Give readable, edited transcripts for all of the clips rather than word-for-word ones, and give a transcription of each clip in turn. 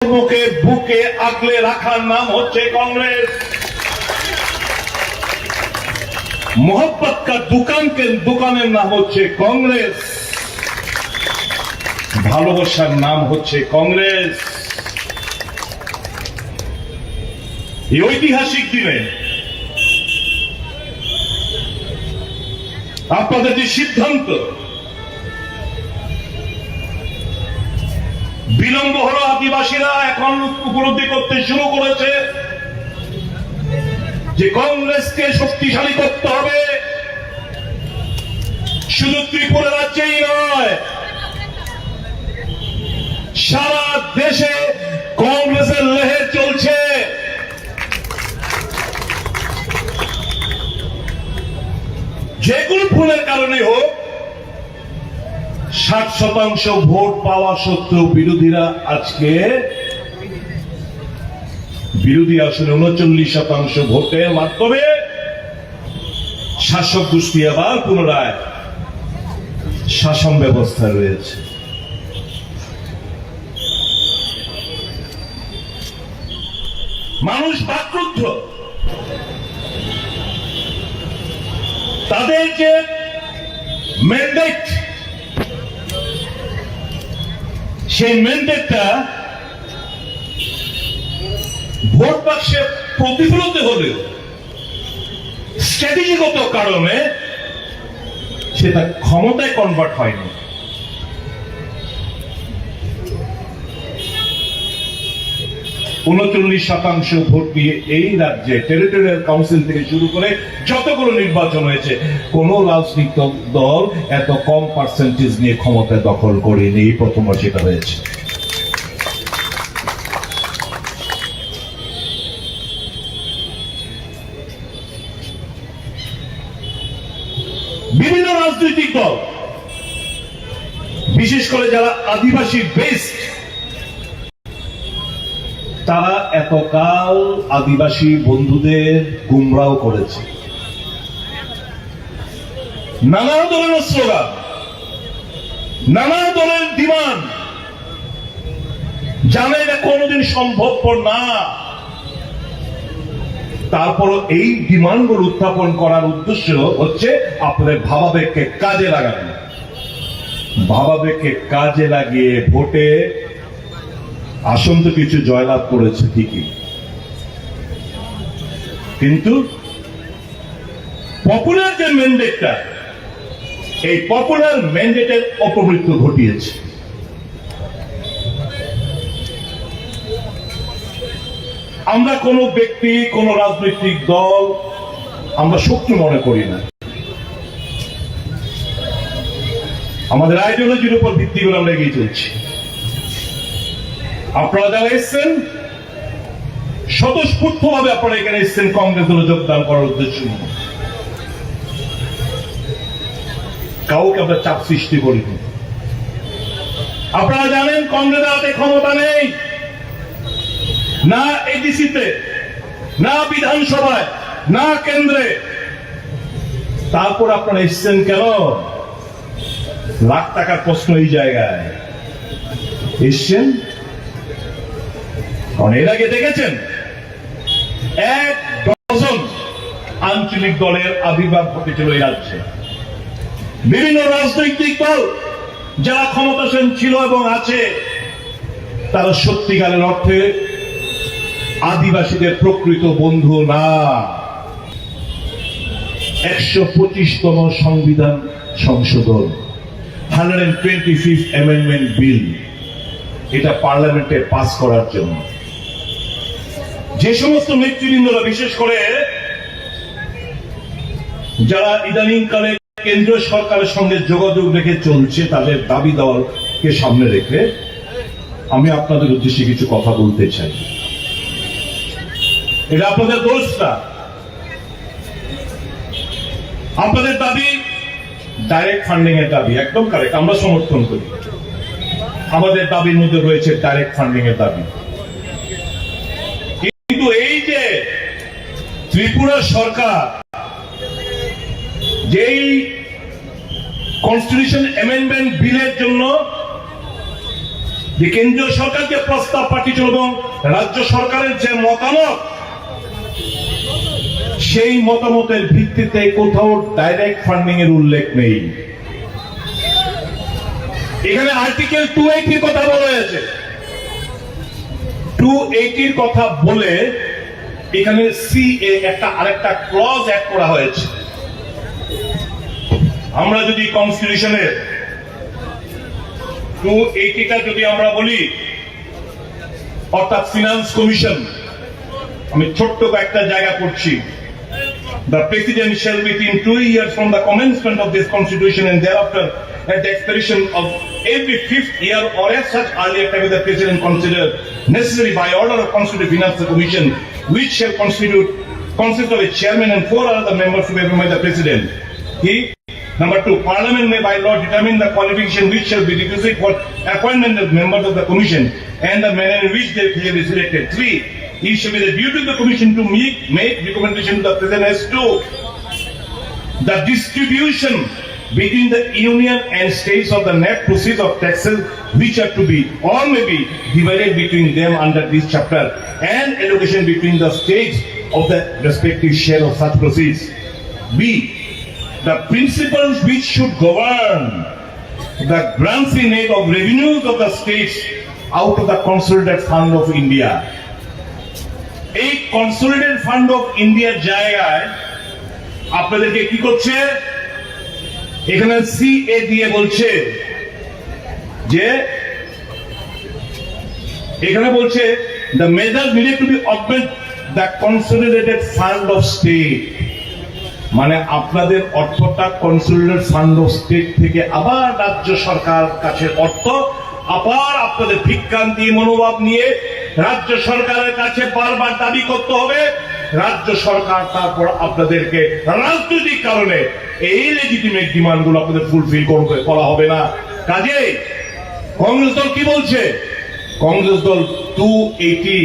মুখে বুকে আগলে রাখার নাম হচ্ছে কংগ্রেস। मोहब्बत का दुकाনের নাম হচ্ছে কংগ্রেস। ভালোবাসার নাম হচ্ছে কংগ্রেস। এই ঐতিহাসিক দিনে আপনাদের যে সিদ্ধান্ত, বিলম্ব হলো আদিবাসীরা এখন উপলব্ধি করতে শুরু করেছে যে কংগ্রেসকে শক্তিশালী করতে হবে। শুধু ত্রিপুরা রাজ্যেই নয়, সারা দেশে কংগ্রেসের লহর চলছে। যে কোনো ভুলের কারণে হোক, 60% ভোট পাওয়া সত্ত্বেও বিরোধীরা আজকে বিরোধী আসনে 39% ভোটের মাধ্যমে শাসক গোষ্ঠী আবার পুনরায় শাসন ব্যবস্থা রয়েছে। মানুষ বাকরুদ্ধ। তাদের যে ম্যান্ডেট, সেই ম্যান্ডেটটা ভোট বাক্সে প্রতিফলিত হলেও স্ট্র্যাটেজিগত কারণে সেটা ক্ষমতায় কনভার্ট হয়নি। ,39% ভোট দিয়ে এই রাজ্যে টেরিটোরিয়াল কাউন্সিল থেকে শুরু করে যতগুলো নির্বাচন হয়েছে, কোন রাজনৈতিক দল এত কম পার্সেন্টেজ নিয়ে ক্ষমতায় দখল করেনি। প্রথমবার সেটা হয়েছে। বিভিন্ন রাজনৈতিক দল, বিশেষ করে যারা আদিবাসী বেসড, তারা এতকাল আদিবাসী বন্ধুদের গুমরাও করেছে। নানা ধরনের স্লোগান, নানা ধরনের ডিমান্ড, জানে এটা কোনোদিন সম্ভবপর না। তারপর এই ডিমান্ডগুলো উত্থাপন করার উদ্দেশ্য হচ্ছে আপনাদের ভাবাবেগকে কাজে লাগানো। ভাবাবেগকে কাজে লাগিয়ে ভোটে আসন তো কিছু জয়লাভ করেছে ঠিকই, কিন্তু পপুলার যে ম্যান্ডেটটা, এই পপুলার ম্যান্ডেটের অপমৃত্যু ঘটিয়েছে। আমরা কোন ব্যক্তি, কোন রাজনৈতিক দল আমরা শত্রু মনে করি না। আমাদের আইডিওলজির উপর ভিত্তি করে আমরা এগিয়ে চলছি। আপনারা যারা এসছেন, স্বতঃস্ফূর্তভাবে আপনারা এখানে এসছেন কংগ্রেস দলে যোগদান করার উদ্দেশ্য নিয়ে। কাউকে আমরা চাপ সৃষ্টি করিনি। আপনারা জানেন কংগ্রেসের হাতে ক্ষমতা নেই, না এডিসিতে, না বিধানসভায়, না কেন্দ্রে। তারপর আপনারা এসছেন কেন? লাখ টাকার প্রশ্ন এই জায়গায় এসছেন। এর আগে দেখেছেন 1 ডজন আঞ্চলিক দলের আবির্ভাব ঘটেছিল এই রাজ্যে। বিভিন্ন রাজনৈতিক দল যারা ক্ষমতাসীন ছিল এবং আছে, তারা সত্যিকারের অর্থে আদিবাসীদের প্রকৃত বন্ধু না। 125তম সংবিধান সংশোধন, 125th অ্যামেন্ডমেন্ট বিল, এটা পার্লামেন্টে পাস করার জন্য যে সমস্ত নেতৃবৃন্দরা, বিশেষ করে যারা ইদানিংকালে কেন্দ্রীয় সরকারের সঙ্গে যোগাযোগ রেখে চলছে, তাদের দাবি দেওয়াকে সামনে রেখে আমি আপনাদের উদ্দেশ্যে কিছু কথা বলতে চাই। এটা আপনাদের দোষ না। আপনাদের দাবি ডাইরেক্ট ফান্ডিং এর দাবি, একদম কারেক্ট, আমরা সমর্থন করি। আমাদের দাবির মধ্যে রয়েছে ডাইরেক্ট ফান্ডিং এর দাবি। কিন্তু এই যে ত্রিপুরা সরকার যেই কনস্টিটিউশন অ্যামেন্ডমেন্ট বিলের জন্য যে কেন্দ্রীয় সরকার যে প্রস্তাব পাঠিয়েছিল এবং রাজ্য সরকারের যে মতামত, সেই মতামতের ভিত্তিতে কোথাও ডাইরেক্ট ফান্ডিং এর উল্লেখ নেই। এখানে আর্টিকেল 280 এর কথা বলা হয়েছে। 280 এর কথা বলে এখানে সিএ একটা আরেকটা ক্লজ অ্যাড করা হয়েছে। আমরা যদি কনস্টিটিউশনের 280টা যদি আমরা বলি, অর্থাৎ ফিনান্স কমিশন, আমি ছোট্ট একটা জায়গা করছি, the president shall within 2 years from the commencement of this constitution and thereafter at the expiration of every 5th year or as such earlier time the president consider necessary by order of constituted finance commission, which shall consist of a chairman and 4 other members to be appointed by the president. Number 2, Parliament may by law determine the qualification which shall be requisite for appointment of members of the commission and the manner in which they shall be selected. 3, it shall be the duty of the commission to make recommendation to the president as to the distribution between the union and states of the net proceeds of taxes which are to be or may be divided between them under this chapter and allocation between the states of the respective share of such proceeds. B, the principles which should govern the grants in aid of revenues of the states out of the consolidated fund of India. এই consolidated fund of ইন্ডিয়ার জায়গায় আপনাদেরকে কি করছে, এখানে CA দিয়ে বলছে যে, এখানে বলছে the measures needed to be augment the consolidated fund of state, মানে আপনাদের অর্থটা কনসোলিডেটেড ফান্ড অফ স্টেট থেকে আবার রাজ্য সরকার কাছে অর্থ আবার আপনাদের ভিক্ষান্তি মনোভাব নিয়ে রাজ্য সরকারের কাছে বারবার দাবি করতে হবে। রাজ্য সরকার তারপর আপনাদেরকে রাজনৈতিক কারণে এই লেজিটিমেট ডিমান্ড গুলো আপনাদের ফুলফিল করা হবে না। কাজেই কংগ্রেস দল কি বলছে, কংগ্রেস দল 280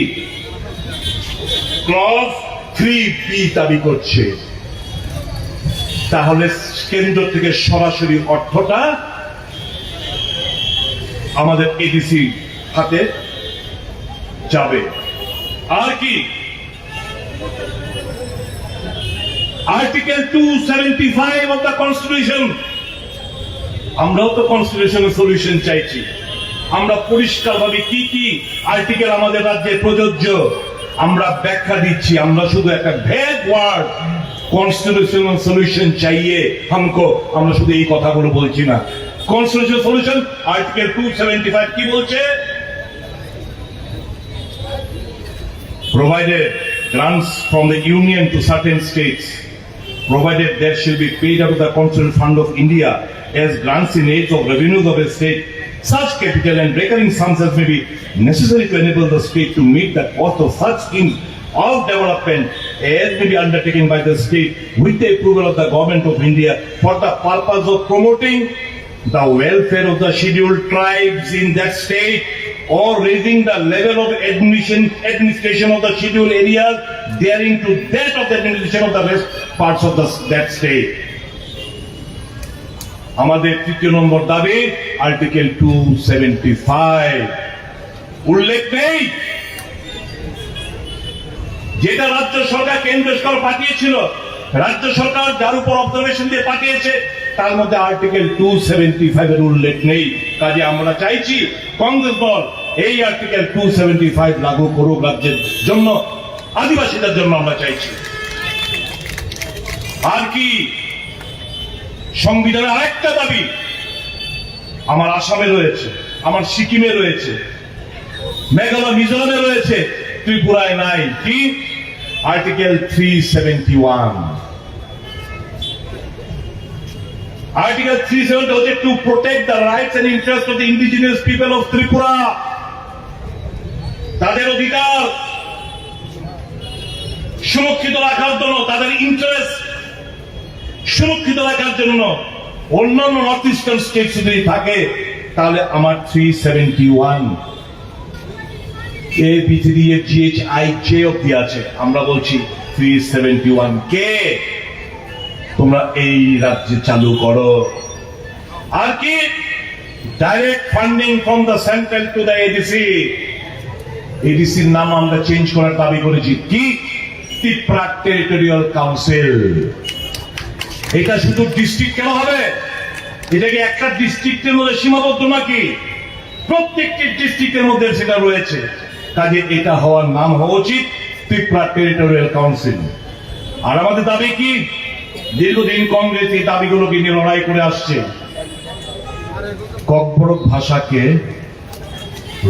ক্লজ 3B দাবি করছে। তাহলে কেন্দ্র থেকে সরাসরি অর্থটা আমাদের এডিসি হাতে যাবে। আর কি, আর্টিকেল 275 অফ দ্য কনস্টিটিউশন, আমরাও তো কনস্টিটিউশনের সলিউশন চাইছি। আমরা পরিষ্কার ভাবে কি কি আর্টিকেল আমাদের রাজ্যে প্রযোজ্য আমরা ব্যাখ্যা দিচ্ছি। আমরা শুধু একটা ভ্যাগ ওয়ার্ড কনস্টিটিউশনাল সলিউশন চাইয়ে হামকো, আমরা শুধু এই কথাগুলো বলছি না। কনস্টিটিউশনাল সলিউশন আর্টিকেল 275 কি বলছে, provided grants from the union to certain states, provided there shall be paid out of the consolidated fund of India as grants in aid of revenues of a state, such capital and recurring sums as may be necessary to enable the state to meet the cost of such schemes of development as may be undertaken by the state with the approval of the government of India for the purpose of promoting the welfare of the scheduled tribes in that state or raising the level of administration of the scheduled areas daring to that of the administration of the rest parts of that state. আমাদের তৃতীয় নম্বর দাবি article 275 উল্লেখ নেই, যেটা রাজ্য সরকার কেন্দ্র সরকার পাঠিয়েছিল, রাজ্য সরকার যার উপর অবজারভেশন দিয়ে পাঠিয়েছে তার মধ্যে আর্টিকেল 275 এর উল্লেখ নেই। কাজে আমরা চাইছি কংগ্রেস দল এই আর্টিকেল 275 লাগু করুক রাজ্যের জন্য, আদিবাসীদের জন্য আমরা চাইছি। আর কি, সংবিধানের আরেকটা দাবি আমার আসামে রয়েছে, আমার সিকিমে রয়েছে, মেঘালয় মিজোরামে রয়েছে, ত্রিপুরায় নাই। কি, আর্টিকেল 371। Article 370 হচ্ছে to protect the rights and interests of the indigenous people of Tripura, তাদের অধিকার সুরক্ষিত রাখার জন্য, তাদের ইন্টারেস্ট সুরক্ষিত রাখার জন্য। অন্যান্য নর্থ ইস্টার্ন স্টেট যদি থাকে তাহলে আমার 371 ABCDEFGHIJ অব্দি আছে, আমরা বলছি 371 কে তোমরা এই রাজ্যে চালু করো। আর কি, direct funding from the central to the ADC. এডিসির নাম আমরা চেঞ্জ করার দাবি করেছি। কি? Tripura territorial council. এটা শুধু ডিস্ট্রিক্ট কেন হবে? এটা কি একটা ডিস্ট্রিক্টের মধ্যে সীমাবদ্ধ নাকি? প্রত্যেকটি ডিস্ট্রিক্টের মধ্যে সেটা রয়েছে। কাজে এটা হওয়ার নাম হওয়া উচিত ত্রিপুরা টেরিটোরিয়াল কাউন্সিল। আর আমাদের দাবি কি? দীর্ঘদিন কংগ্রেস এই দাবিগুলোকে নিয়ে লড়াই করে আসছে। ককবরক ভাষাকে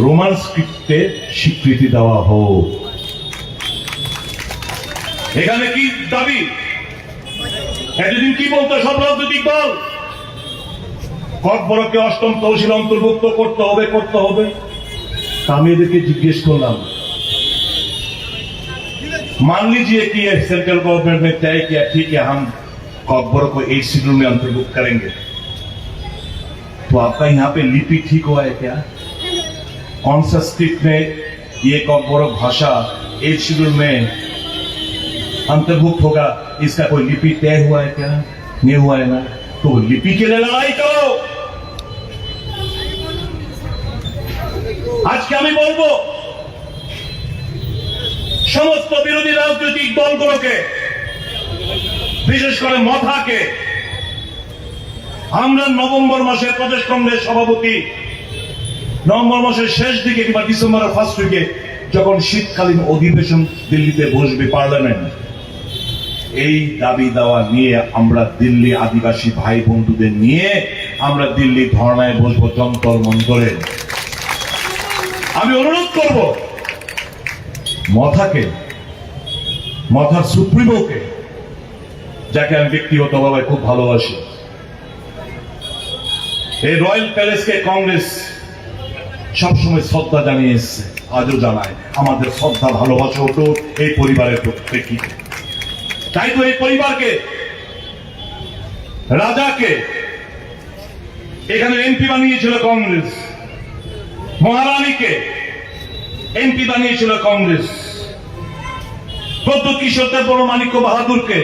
রোমান স্ক্রিপ্টে স্বীকৃতি দেওয়া হোক। এখানে কি দাবি? এতদিন কি বলতো সব রাজনৈতিক দল? ককবরককে অষ্টম তহসিল অন্তর্ভুক্ত করতে হবে। আমি এদেরকে জিজ্ঞেস করলাম, मान लीजिए कि ये सेंट्रल गवर्नमेंट ने तय किया ठीक है हम कॉकबोरो को 8 शेड्यूल में अंतर्भुक्त करेंगे, तो आपका यहाँ पे लिपि ठीक हुआ है क्या? कौन सा स्क्रिप्ट में ये कॉकबोरो भाषा 8 शेड्यूल में अंतर्भुक्त होगा, इसका कोई लिपि तय हुआ है क्या? नहीं हुआ है ना, तो लिपि के लिए लड़ाई करो। आज के আমি বলবো সমস্ত বিরোধী রাজনৈতিক দলগুলোকে, বিশেষ করে মথাকে, আমরা নভেম্বর মাসে প্রদেশ কংগ্রেস সভাপতি নভেম্বর মাসের শেষ দিকে কিংবা ডিসেম্বরের ফার্স্ট উইকে যখন শীতকালীন অধিবেশন দিল্লিতে বসবে পার্লামেন্ট, এই দাবি দেওয়া নিয়ে আমরা দিল্লি আদিবাসী ভাই বন্ধুদের নিয়ে আমরা দিল্লি ধর্নায় বসবো যন্তর মন্তরে। আমি অনুরোধ করব মথার সুপ্রিমোকে, যাকে আমি ব্যক্তিগতভাবে খুব ভালোবাসি, এই রয়্যাল প্যালেসকে কংগ্রেস সবসময় শ্রদ্ধা জানিয়ে এসছে, আজও জানায়। আমাদের শ্রদ্ধা ভালোবাসা হতো এই পরিবারের প্রেক্ষিতে। তাই তো এই পরিবারকে, রাজাকে এখানে এমপি বানিয়েছিল কংগ্রেস, মহারানীকে এমপি বানিয়েছিল কংগ্রেস, প্রদ্যোৎ কিশোর দেববর্মা ও মানিক্য বাহাদুরকে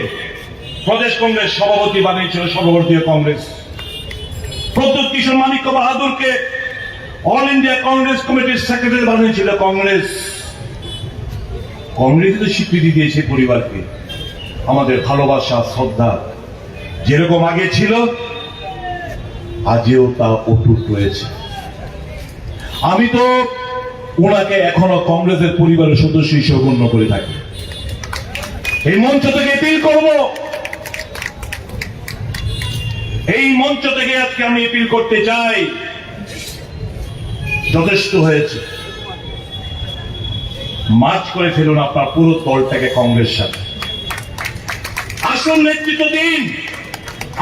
প্রদেশ কংগ্রেস সভাপতি বানিয়েছিল সর্বভারতীয় কংগ্রেস, প্রদ্যোৎ কিশোর মানিক্য বাহাদুরকে অল ইন্ডিয়া কংগ্রেস কমিটির সেক্রেটারি বানিয়েছিল কংগ্রেস। কংগ্রেস তো স্বীকৃতি দিয়েছে পরিবারকে। আমাদের ভালোবাসা শ্রদ্ধা যেরকম আগে ছিল আজও তা অটুট রয়েছে। আমি তো ওনাকে এখনো কংগ্রেসের পরিবারের সদস্য হিসেবে গণ্য করে থাকি। এই মঞ্চ থেকে এপিল করব, এই মঞ্চ থেকে আজকে আমি এপিল করতে চাই, যথেষ্ট হয়েছে। মার্চ করে ফেলুন আপনার পুরো দলটাকে কংগ্রেস সাথে, আসল নেতৃত্ব দিন।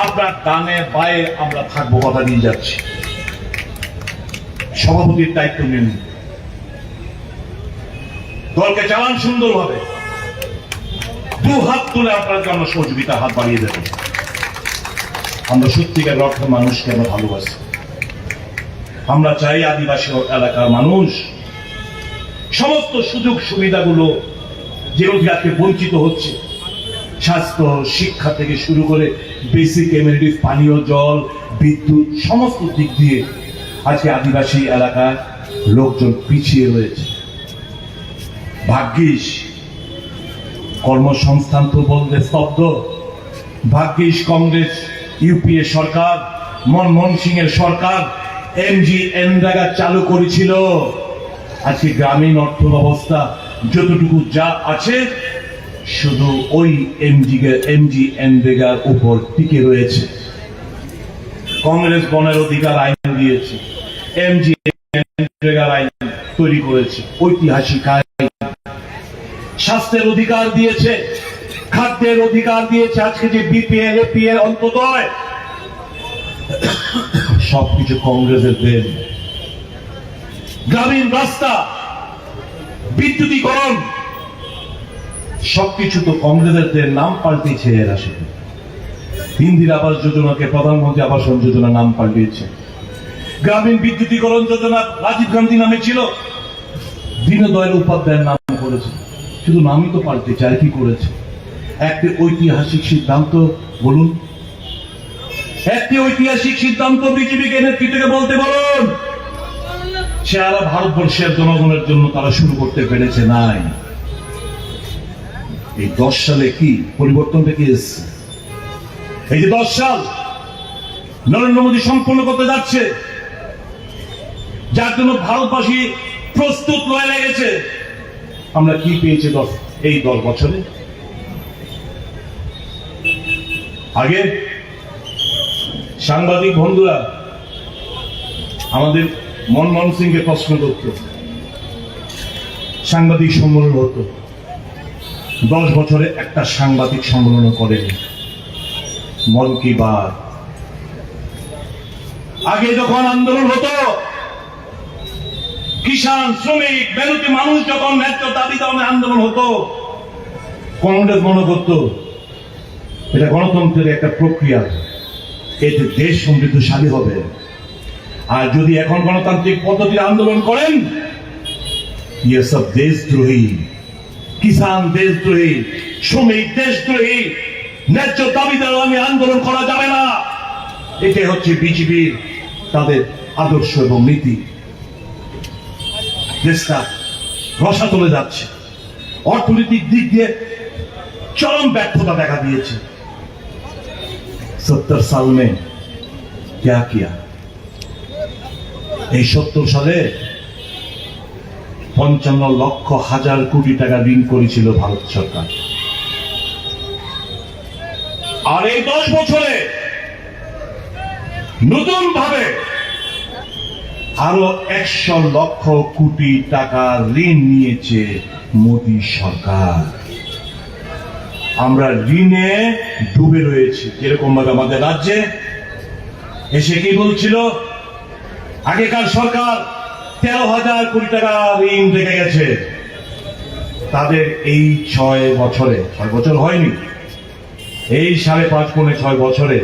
আপনার ডানে বায়ে আমরা থাকবো, কথা দিয়ে যাচ্ছি। সভাপতির দায়িত্ব নিন, দলকে চালান সুন্দরভাবে। দু হাত তুলে আপনার জন্য সহযোগিতার হাত বাড়িয়ে দেবেন। আমরা সত্যিকার অর্থে মানুষকে আমরা ভালোবাসি। আমরা চাই আদিবাসী এলাকার মানুষ সমস্ত সুযোগ সুবিধাগুলো যেগুলো আজকে বঞ্চিত হচ্ছে, স্বাস্থ্য শিক্ষা থেকে শুরু করে বেসিক এমিনিটিস, পানীয় জল, বিদ্যুৎ, সমস্ত দিক দিয়ে আজকে আদিবাসী এলাকার লোকজন পিছিয়ে রয়েছে। ভাগ্যিস কর্মসংস্থান তো বলতে স্তব্ধ। ভাগ্যিস কংগ্রেস ইউপিএ সরকার, মনমোহন সিং এর সরকার এমজিএনরেগা চালু করেছিল। আজকে গ্রামীণ অর্থ ব্যবস্থা যতটুকু যা আছে শুধু ওই এমজিএনরেগার উপর টিকে রয়েছে। কংগ্রেস বনের অধিকার আইন দিয়েছে, এমজিএনরেগার আইন তৈরি করেছে, ঐতিহাসিক আইন। স্বাস্থ্যের অধিকার দিয়েছে, খাদ্যের অধিকার দিয়েছে। আজকে যে বিপিএল, এপিএল, অন্তোদয় সবকিছু কংগ্রেসের দেন। গ্রামীণ রাস্তা, বিদ্যুতীকরণ সবকিছু তো কংগ্রেসের দেন। নাম পাল্টেছে এরা, শুধু ইন্দিরা আবাস যোজনাকে প্রধানমন্ত্রী আবাস যোজনা নাম পাল্টিয়েছে। গ্রামীণ বিদ্যুতীকরণ যোজনা রাজীব গান্ধী নামে ছিল, দীনদয়াল উপাধ্যায়ের নাম করেছে। শুধু নামই তো পাল্টেছে, আর কি করেছে? একটি ঐতিহাসিক সিদ্ধান্ত বলুন, একটি ঐতিহাসিক সিদ্ধান্ত বিজেপিকে নেতৃত্বকে বলতে বলুন। সারা ভারতবর্ষের জনগণের জন্য তারা শুরু করতে পেরেছে নাই। এই 10 সালে কি পরিবর্তনটা কি এসেছে? এই যে 10 সাল নরেন্দ্র মোদী সম্পন্ন করতে যাচ্ছে, যার জন্য ভারতবাসী প্রস্তুত হয়ে লেগেছে, আমরা কি পেয়েছি এই 10 বছরে? আগে সাংবাদিক বন্ধুরা আমাদের মনমোহন সিংকে প্রশ্ন করত, সাংবাদিক সম্মেলন হতো, 10 বছরে একটা সাংবাদিক সম্মেলন করেনি। মন কি বাত। আগে যখন আন্দোলন হতো, কিষাণ, শ্রমিক, মেহনতি মানুষ যখন ন্যায্য দাবি দামে আন্দোলন হতো, কংগ্রেস মনে করত এটা গণতন্ত্রের একটা প্রক্রিয়া, এতে দেশ সমৃদ্ধশালী হবে। আর যদি এখন গণতান্ত্রিক পদ্ধতির আন্দোলন করেন, ইয়ে সব দেশদ্রোহী, কিষাণ দেশদ্রোহী, শ্রমিক দেশদ্রোহী, ন্যায্য দাবি দামে আন্দোলন করা যাবে না। এটাই হচ্ছে বিজেপির তাদের আদর্শ এবং নীতি। দেশটা রসাতলে যাচ্ছে, অর্থনৈতিক দিক দিয়ে চরম ব্যর্থতা দেখা দিয়েছে। 70 সাল মে क्या किया? এই 70 সালে 55 লক্ষ হাজার কোটি টাকা ঋণ করেছিল ভারত সরকার। আর এই 10 বছরে নতুন ভাবে আরো 100 লক্ষ কোটি টাকা ঋণ নিয়েছে মোদী সরকার। আমরা ঋণে ডুবে রয়েছি। যেরকম ভাবে আমাদের রাজ্যে এসে কি বলছিল, আগেকার সরকার 13,000 কোটি টাকা ঋণ রেখে গেছে। তাদের এই 6 বছরে, 6 বছর হয়নি, এই 5.5 পৌনে 6 বছরে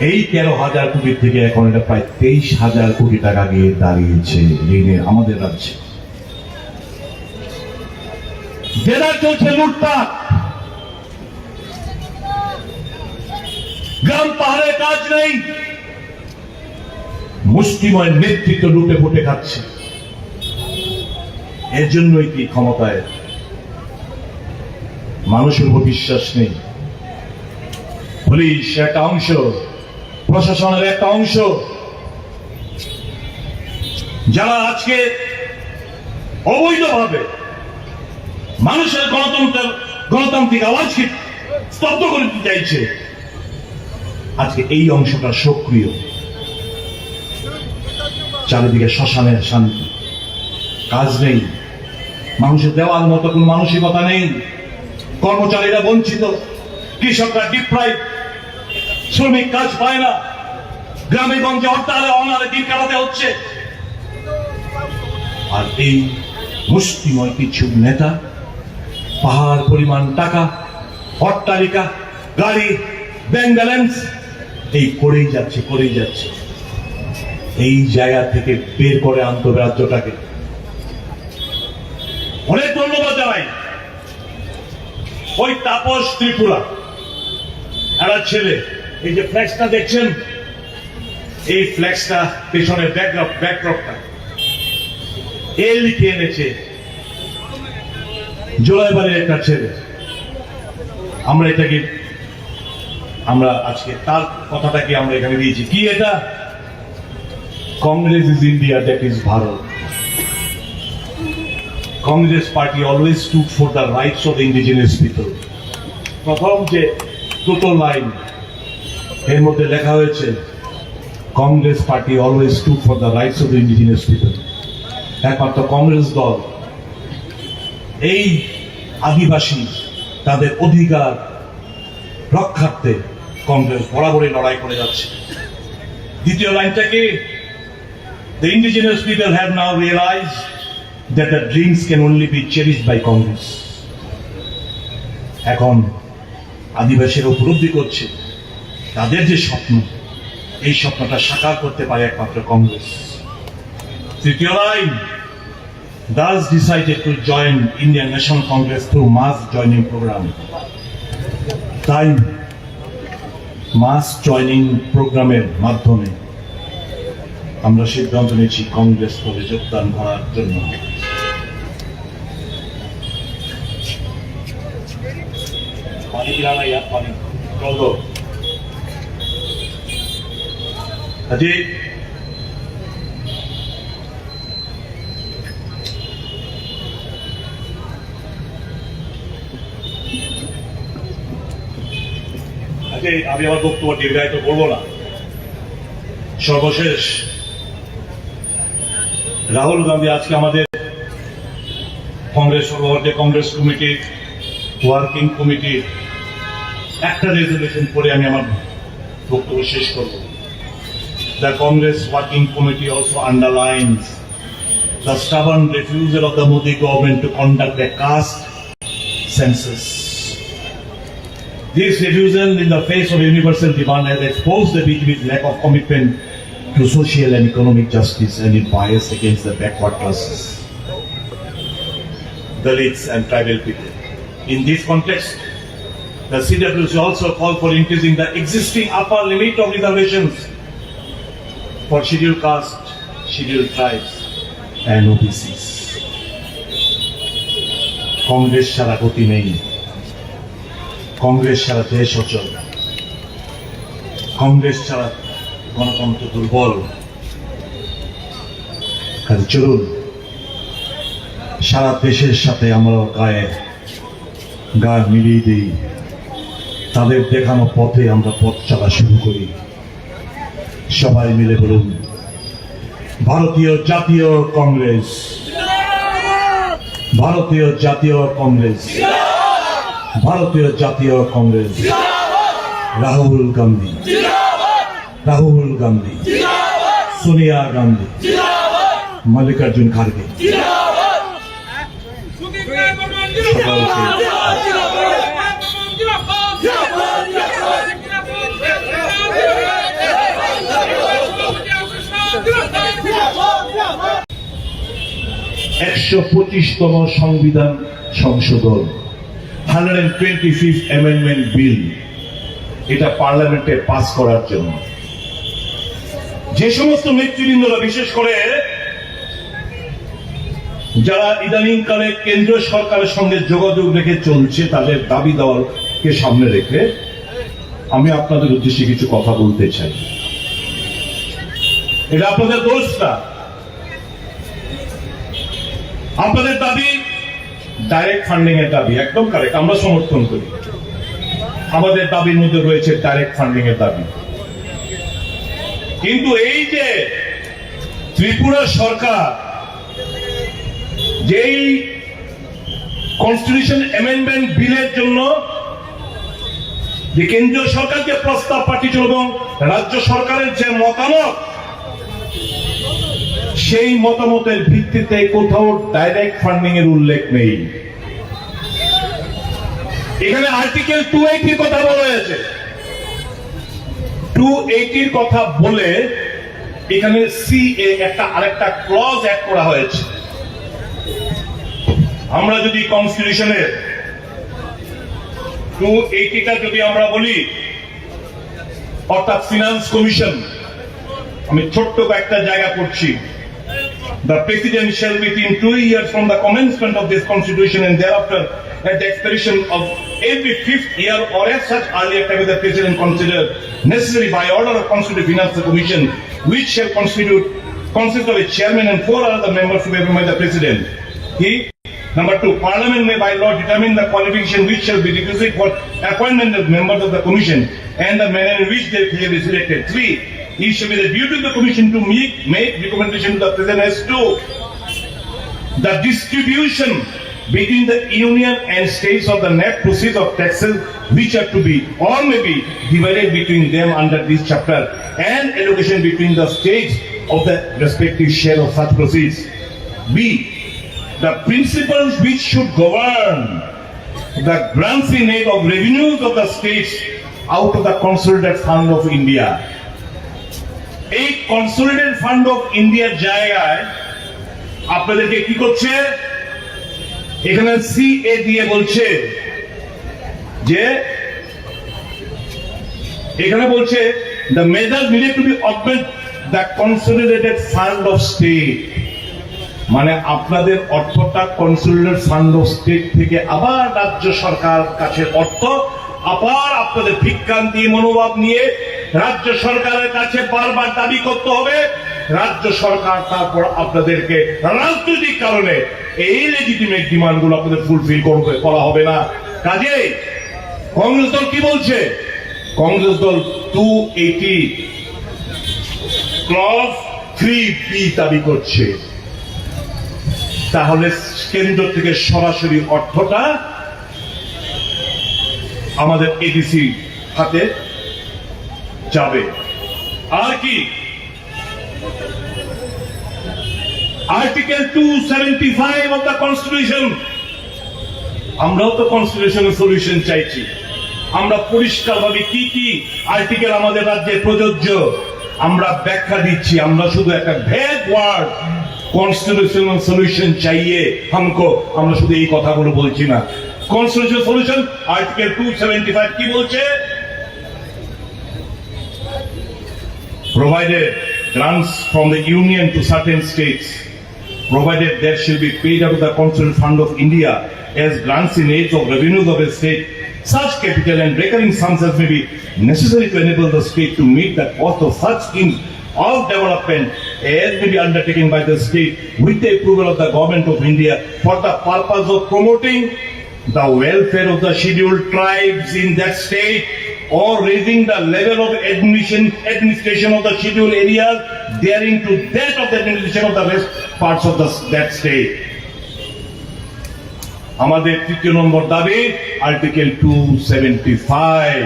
এই 13,000 কোটি থেকে এখন এটা প্রায় 23,000 কোটি টাকা গিয়ে দাঁড়িয়েছে ঋণে আমাদের রাজ্যে। যেটা চলছে লুটপাট, গ্রাম পাহাড়ে কাজ নেই, মুষ্টিময় নেতৃত্ব লুটে ফুটে খাচ্ছে। এর জন্যই কি ক্ষমতায় মানুষের উপর বিশ্বাস নেই। পুলিশ একটা অংশ, প্রশাসনের একটা অংশ, যারা আজকে অবৈধভাবে মানুষের গণতান্ত্রিক আওয়াজকে স্তব্ধ করে দিতে চাইছে, আজকে এই অংশটা সক্রিয়। চারিদিকে শ্মশানের শান্তি, কাজ নেই, মানুষের দেওয়ার মতো কোন মানসিকতা নেই, কর্মচারীরা বঞ্চিত, কৃষকরা ডিপ্রাইভ, শ্রমিক কাজ পায় না, গ্রামে গঞ্জে হরতালে অনারে দিন কাটাতে হচ্ছে। আর এই মুষ্টিময় কিছু নেতা পাহাড় পরিমাণ টাকা, অট্টালিকা, গাড়ি, ব্যাংক ব্যালেন্স এই করেই যাচ্ছে। এই জায়গা থেকে বের করে আনতে হবে রাজ্যটাকে। অনেক ধন্যবাদ জানাই ওই তাপস ত্রিপুরা একটা ছেলে, এই যে ফ্ল্যাক্সটা দেখছেন, এই ফ্ল্যাক্সটা পেছনের ব্যাকড্রপটা এ লিখে এনেছে জোলাইবাড়ির একটা ছেলে। আমরা আজকে তার কথাটাকে আমরা এখানে দিয়েছি। কি এটা? Congress is India, that is Bharat. Congress party always stood for the rights of indigenous people. প্রথম যে দুটো লাইন এর মধ্যে লেখা হয়েছে, Congress party always stood for the rights of indigenous people. একমাত্র কংগ্রেস দল এই আদিবাসী তাদের অধিকার রক্ষার্থে কংগ্রেস বরাবরই লড়াই করে যাচ্ছে। দ্বিতীয় লাইনটা কি? The indigenous people have now realized that the dreams can only be cherished by Congress. এখন আদিবাসীরা উপলব্ধি করছে তাদের যে স্বপ্ন, এই স্বপ্নটা সাকার করতে পারে একমাত্র কংগ্রেস। তৃতীয় line, thus decided to join Indian National Congress through mass joining program. তাই মাস জয়নিং প্রোগ্রামের মাধ্যমে আমরা সিদ্ধান্ত নিয়েছি কংগ্রেস দলে যোগদান করার জন্য। পানি পিলানা ইয়ার পানি জল দো। কাজে আমি আমার বক্তব্য দীর্ঘায়িত করবো না। সর্বশেষ রাহুল গান্ধী আজকে আমাদের কংগ্রেস সর্বভারতীয় কংগ্রেস কমিটির ওয়ার্কিং কমিটির একটা রেজলিউশন করে আমি আমার বক্তব্য শেষ করব। The Congress Working Committee also underlines the stubborn refusal of the Modi government to conduct a caste census. This refusal in the face of universal demand has exposed the BJP's lack of commitment to social and economic justice and its bias against the backward classes, Dalits and tribal people. In this context, the CWC also called for increasing the existing upper limit of reservations for scheduled caste, scheduled tribes and OBCs. Congress ছাড়া গতি নেই, কংগ্রেস ছাড়া দেশ অচল, কংগ্রেস ছাড়া গণতন্ত্র দুর্বল। কাজে চলুন সারা দেশের সাথে আমরা গা মিলিয়ে দিই, তাদের দেখানো পথে আমরা পথ চলা শুরু করি। সবাই মিলে বলুন, ভারতীয় জাতীয় কংগ্রেস, ভারতীয় জাতীয় কংগ্রেস, ভারতীয় জাতীয় কংগ্রেস। রাহুল গান্ধী, রাহুল গান্ধী, সোনিয়া গান্ধী, মল্লিকার্জুন খাড়গে। একশো 25তম সংবিধান সংশোধন 125th অ্যামেন্ডমেন্ট বিল, এটা পার্লামেন্টে পাস করার জন্য যে সমস্ত নেতৃবৃন্দরা, বিশেষ করে যারা ইদানিংকালে কেন্দ্র সরকারের সঙ্গে যোগাযোগ রেখে চলছে, তাদের দাবি দেওয়াকে সামনে রেখে আমি আপনাদের উদ্দেশ্যে কিছু কথা বলতে চাই। এটা আপনাদের দোষ না। আপনাদের দাবি ডাইরেক্ট ফান্ডিং এর দাবি, একদম কারেক্ট, আমরা সমর্থন করি। আমাদের দাবির মধ্যে রয়েছে ডাইরেক্ট ফান্ডিং এর দাবি। কিন্তু এই যে ত্রিপুরা সরকার যেই কনস্টিটিউশন অ্যামেন্ডমেন্ট বিলের জন্য যে কেন্দ্রীয় সরকারকে প্রস্তাব পাঠিয়েছিল এবং রাজ্য সরকারের যে মতামত, সেই মতামতের ভিত্তিতে কোথাও ডাইরেক্ট ফান্ডিং এর উল্লেখ নেই। এখানে আর্টিকেল 280 কথা বলা হয়েছে। 280 কথা বলে এখানে সিএ একটা আরেকটা ক্লজ অ্যাড করা হয়েছে। আমরা যদি কনস্টিটিউশনের 280টা যদি আমরা বলি, অর্থাৎ ফিনান্স কমিশন, আমি ছোট্ট একটা জায়গা করছি, the president shall within 2 years from the commencement of this constitution and thereafter at the expiration of every 5th year or as such earlier time the president considered necessary by order of constituted finance commission, which shall consist of a chairman and 4 other members to be appointed by the president. Number 2, Parliament may by law determine the qualification which shall be requisite for appointment of members of the commission and the manner in which they will be selected. 3, it shall be the duty of the commission to make recommendation to the president as to the distribution between the union and states of the net proceeds of taxes which are to be or may be divided between them under this chapter, and allocation between the states of the respective share of such proceeds. B, the principles which should govern the grants in aid of revenues of the states out of the consolidated fund of India. এই consolidated fund of ইন্ডিয়ার জায়গায় আপনাদেরকে কি করছে, এখানে CA দিয়ে বলছে যে এখানে বলছে the measures needed to be augment the consolidated fund of state, মানে আপনাদের অর্থটা কনসোলিডেটেড ফান্ড অফ স্টেট থেকে আবার রাজ্য সরকার কাছে অর্থ আবার আপনাদের ভিক্ষান্তি মনোভাব নিয়ে রাজ্য সরকারের কাছে বারবার দাবি করতে হবে। রাজ্য সরকার তারপর আপনাদেরকে রাজনৈতিক কারণে এই লেজিটিমেট ডিমান্ড গুলো আপনাদের ফুলফিল করা হবে না। কাজে কংগ্রেস দল কি বলছে? কংগ্রেস দল 280 ক্লজ 3B দাবি করছে। তাহলে কেন্দ্র থেকে সরাসরি অর্থটা আমাদের এডিসি হাতে যাবে। আর কি আর্টিকেল 275 অফ দ্য কনস্টিটিউশন, আমরাও তো কনস্টিটিউশনের সলিউশন চাইছি। আমরা পরিষ্কারভাবে কি কি আর্টিকেল আমাদের রাজ্যে প্রযোজ্য আমরা ব্যাখ্যা দিচ্ছি। আমরা শুধু একটা ভ্যাগ ওয়ার্ড কনস্টিটিউশনাল সলিউশন চাইয়ে হামকো, আমরা শুধু এই কথাগুলো বলছি না। কনস্টিটিউশনাল সলিউশন আর্টিকেল 275 কি বলছে? provided grants from the union to certain states, provided there shall be paid out of the Constitutional Fund of India as grants in aid of revenues of a state, such capital and recurring sums as may be necessary to enable the state to meet the cost of such schemes of development as may be undertaken by the state with the approval of the Government of India for the purpose of promoting the welfare of the scheduled tribes in that state or raising the level of administration of the scheduled areas daring to that of the administration of the rest parts of that state. আমাদের তৃতীয় নম্বর দাবি article 275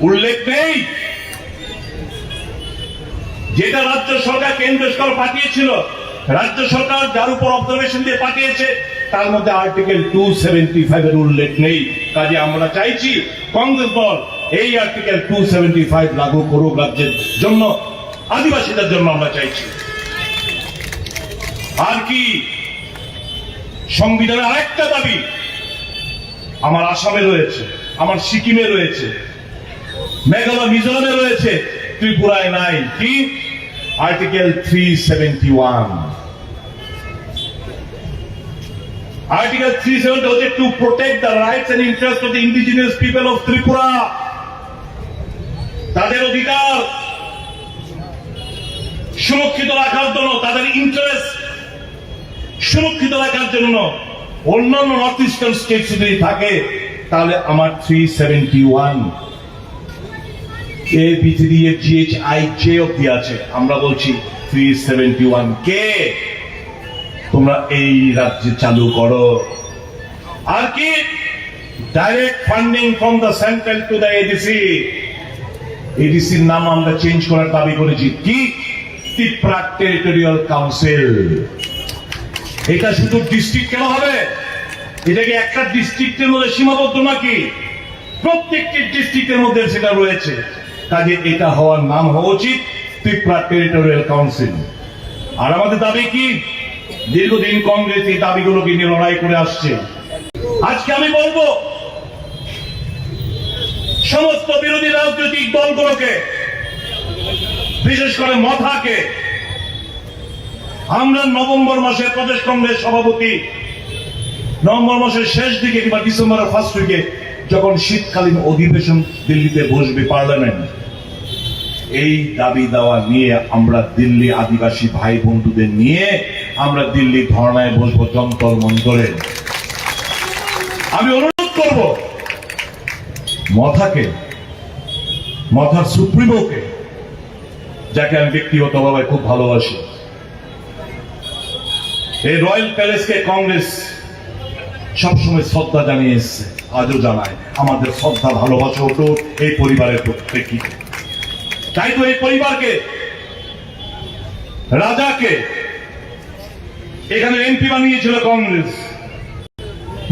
উল্লেখ নেই যেটা রাজ্য সরকার কেন্দ্র সরকার পাঠিয়েছিল। রাজ্য সরকার যার উপর অবজারভেশন দিয়ে পাঠিয়েছে তার মধ্যে আর্টিকেল 275 এর উল্লেখ নেই। কাজে আমরা চাইছি কংগ্রেস দল এই আর্টিকেল 275 লাগু করুক রাজ্যের জন্য, আদিবাসীদের জন্য আমরা চাইছি। আর কি সংবিধানের আরেকটা দাবি আমার আসামে রয়েছে, আমার সিকিমে রয়েছে, মেঘালয় মিজোরামে রয়েছে, ত্রিপুরায় নাই। কি? আর্টিকেল 371। আর্টিকেল 370 হচ্ছে to protect the rights and interest of the indigenous people of Tripura, তাদের অধিকার সুরক্ষিত রাখার জন্য, তাদের ইন্টারেস্ট সুরক্ষিত রাখার জন্য। অন্যান্য নর্থ ইস্টার্ন স্টেট যদি থাকে তাহলে আমার 371 A B C D F G H I J অব্দি আছে। আমরা বলছি 371 কে তোমরা এই রাজ্যে চালু করো। আর কি? Direct funding from the central to the ADC. এডিসির নাম আমরা চেঞ্জ করার দাবি করেছি। কি? Tripura territorial council. এটা শুধু ডিস্ট্রিক্ট কেন হবে? এটা কি একটা ডিস্ট্রিক্টের মধ্যে সীমাবদ্ধ নাকি? প্রত্যেকটি ডিস্ট্রিক্টের মধ্যে সেটা রয়েছে। কাজে এটা হওয়ার নাম হওয়া উচিত ত্রিপুরা টেরিটোরিয়াল কাউন্সিল। আর আমাদের দাবি কি? দীর্ঘদিন কংগ্রেস এই দাবিগুলোকে নিয়ে লড়াই করে আসছে। আজকে আমি বলবো সমস্ত বিরোধী রাজনৈতিক দলগুলোকে, বিশেষ করে মথাকে, আমরা নভেম্বর মাসে প্রদেশ কংগ্রেস সভাপতি নভেম্বর মাসের শেষ দিকে কিংবা ডিসেম্বরের ফার্স্ট উইকে যখন শীতকালীন অধিবেশন দিল্লিতে বসবে পার্লামেন্ট, এই দাবি দেওয়া নিয়ে আমরা দিল্লি আদিবাসী ভাই বন্ধুদের নিয়ে আমরা দিল্লি ধর্নায় বসবো যন্তর মন্তরে। আমি অনুরোধ করব মথাকে, মথার সুপ্রিমোকে, যাকে আমি ব্যক্তিগতভাবে খুব ভালোবাসি, এই রয়্যাল প্যালেসকে কংগ্রেস সবসময় শ্রদ্ধা জানিয়ে এসছে, আজও জানায়। আমাদের শ্রদ্ধা ভালোবাসা হতো এই পরিবারের প্রেক্ষিতে। তাই তো এই পরিবারকে, রাজাকে এখানে এমপি বানিয়েছিল কংগ্রেস,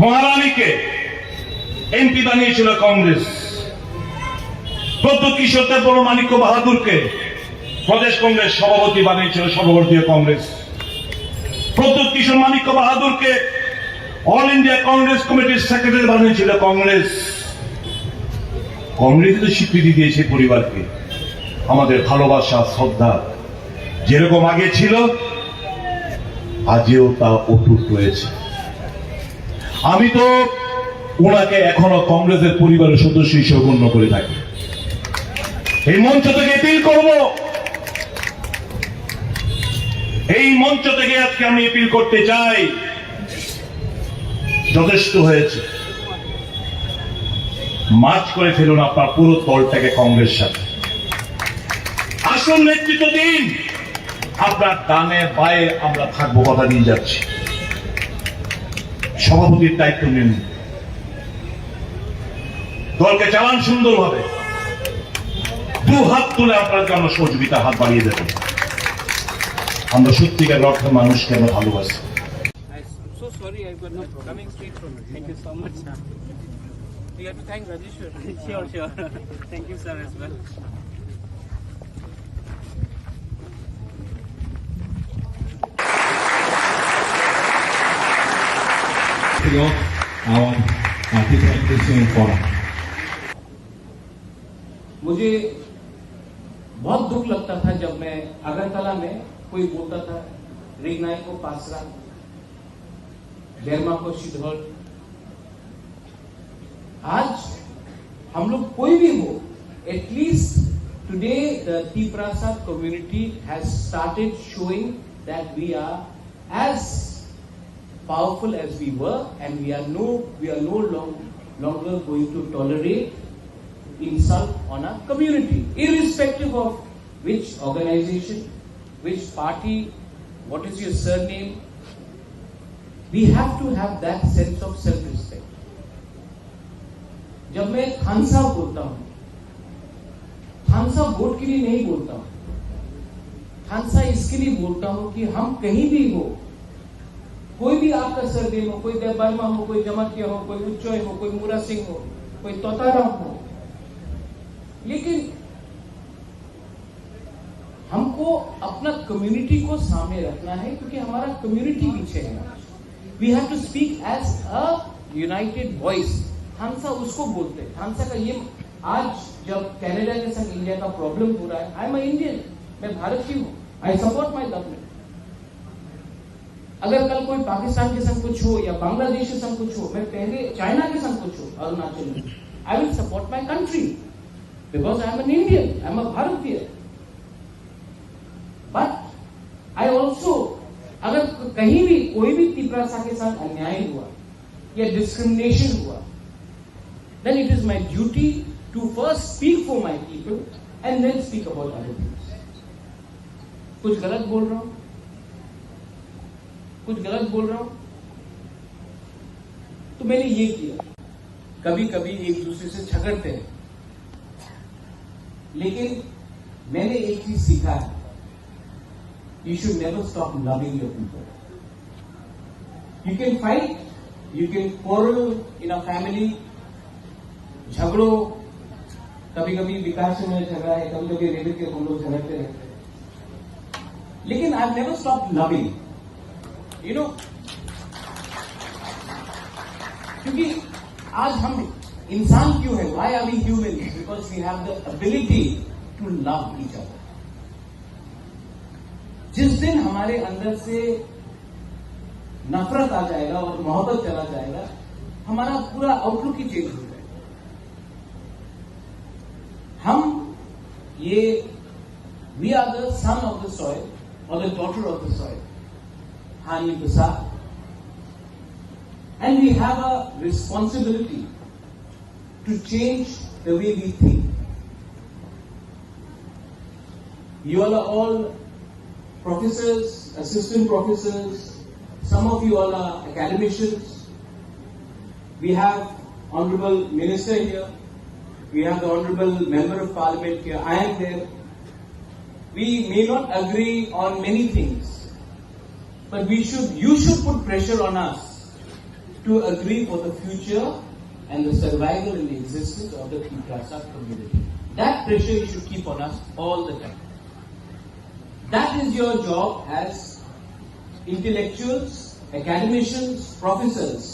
মহারানীকে এমপি বানিয়েছিল কংগ্রেস, প্রদ্যোৎ কিশোর দেব বড় মানিক্য বাহাদুরকে প্রদেশ কংগ্রেস সভাপতি বানিয়েছিল সর্বভারতীয় কংগ্রেস, প্রদ্যোৎ কিশোর মানিক্য বাহাদুরকে অল ইন্ডিয়া কংগ্রেস কমিটির সেক্রেটারি বানিয়েছিল কংগ্রেস। কংগ্রেস তো স্বীকৃতি দিয়েছে পরিবারকে। আমাদের ভালোবাসা শ্রদ্ধা যেরকম আগে ছিল আজও তা অটুট রয়েছে। আমি তো ওনাকে এখনো কংগ্রেসের পরিবারের সদস্য হিসেবে গণ্য করে থাকি। এই মঞ্চ থেকে এপিল করব, এই মঞ্চ থেকে আজকে আমি এপিল করতে চাই, যথেষ্ট হয়েছে। মার্চ করে ফেলুন আপনার পুরো দলটাকে কংগ্রেস সাথে, আসল নেতৃত্ব দিন। আপনার ডানে বায়ে আমরা থাকবো, কথা দিয়ে যাচ্ছি। সভাপতির দায়িত্ব নিন, দলকে চালান সুন্দরভাবে। দু হাত তুলে আপনার জন্য সহযোগিতা হাত বাড়িয়ে দেবেন। আমরা সত্যিকার অর্থে মানুষকে আমরা ভালোবাসি। I'm so sorry, I got not coming straight from it. Thank you so much, sir. You have to thank Rajeshwar. Sure, sure. Thank you, sir, as well. Our anti-corruption forum. मुझे बहुत दुख लगता था जब मैं अगरतला में कोई बोलता था रेगनाई को पासरा, डेरमा को शिधौल। आज हम लोग कोई भी हो, at least today the T-Prasad community has started showing that we are as powerful as we were, and we are no longer going to tolerate insult on our community, irrespective of which organization, which party, what is your surname. We have to have that sense of self-respect. जब मैं खानसा बोलता हूं, खानसा vote के लिए नहीं बोलता हूं, खानसा इसके लिए बोलता हूं कि हम कहीं भी हो, कोई भी आपका सरनेम हो, कोई देवबर्मा हो, कोई जमातिया हो, कोई उच्चोय हो, कोई मूरा सिंह हो, कोई तोताराम हो, लेकिन हमको अपना कम्युनिटी को सामने रखना है, क्योंकि हमारा कम्युनिटी पीछे है। We have to speak as a united voice. खानसा उसको बोलते हैं। खानसा का ये आज जब कनाडा के संग इंडिया का प्रॉब्लम हो रहा है, आई एम इंडियन, मैं भारतीय हूं, आई सपोर्ट माई गवर्नमेंट। अगर कल कोई पाकिस्तान के संग कुछ हो या बांग्लादेश के संग कुछ हो, मैं पहले चाइना के संग कुछ हो अरुणाचल में, I will support my country because I am an Indian, I am a Bharatiya. But I also, अगर कहीं भी कोई भी T-Prasad के साथ अन्याय हुआ या डिस्क्रिमिनेशन हुआ, then it is my duty to first speak for my people and then speak about other things. कुछ गलत बोल रहा हूं, तो मैंने ये किया। कभी कभी एक दूसरे से झगड़ते हैं, लेकिन मैंने एक चीज सीखा है, you should never stop loving your people. You can fight, you can quarrel in a family, झगड़ो, कभी कभी विकास से मेरा झगड़ा है, कभी कभी रेलवे के हम लोग झगड़ते रहते हैं, लेकिन I have never stop loving, you know. क्योंकि आज हम इंसान क्यों है? Why are we human? Because we have the ability to love each other. जिस दिन हमारे अंदर से नफरत आ जाएगा और मोहब्बत चला जाएगा, हमारा पूरा आउटलुक ही चेंज हो जाएगा। हम ये we are the son of the soil और the daughter of the soil, हानि प्रसाद, and we have a responsibility to change the way we think. You all are all professors, assistant professors, some of you all are academicians. We have Honorable Minister here, we have the Honorable Member of Parliament here, I am there. We may not agree on many things, but you should put pressure on us to agree for the future and the survival and the existence of the T-Prasad community. That pressure you should keep on us all the time. That is your job as intellectuals, academicians, professors.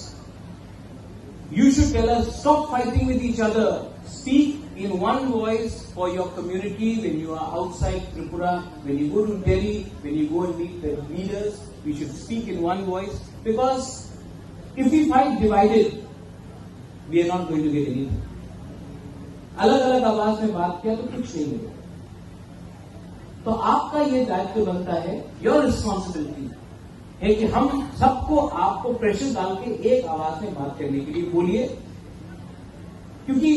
You should tell us, stop fighting with each other, speak in one voice for your community when you are outside Tripura, when you go to Delhi, when you go and meet the leaders. We should speak in one voice, because if we fight divided, we are not going to get anything. अलग अलग आवाज में बात किया तो कुछ नहीं मिलेगा. तो आपका ये दायित्व बनता है, योर रिस्पॉन्सिबिलिटी है कि हम सबको आपको प्रेशर डाल के एक आवाज में बात करने के लिए बोलिए. क्योंकि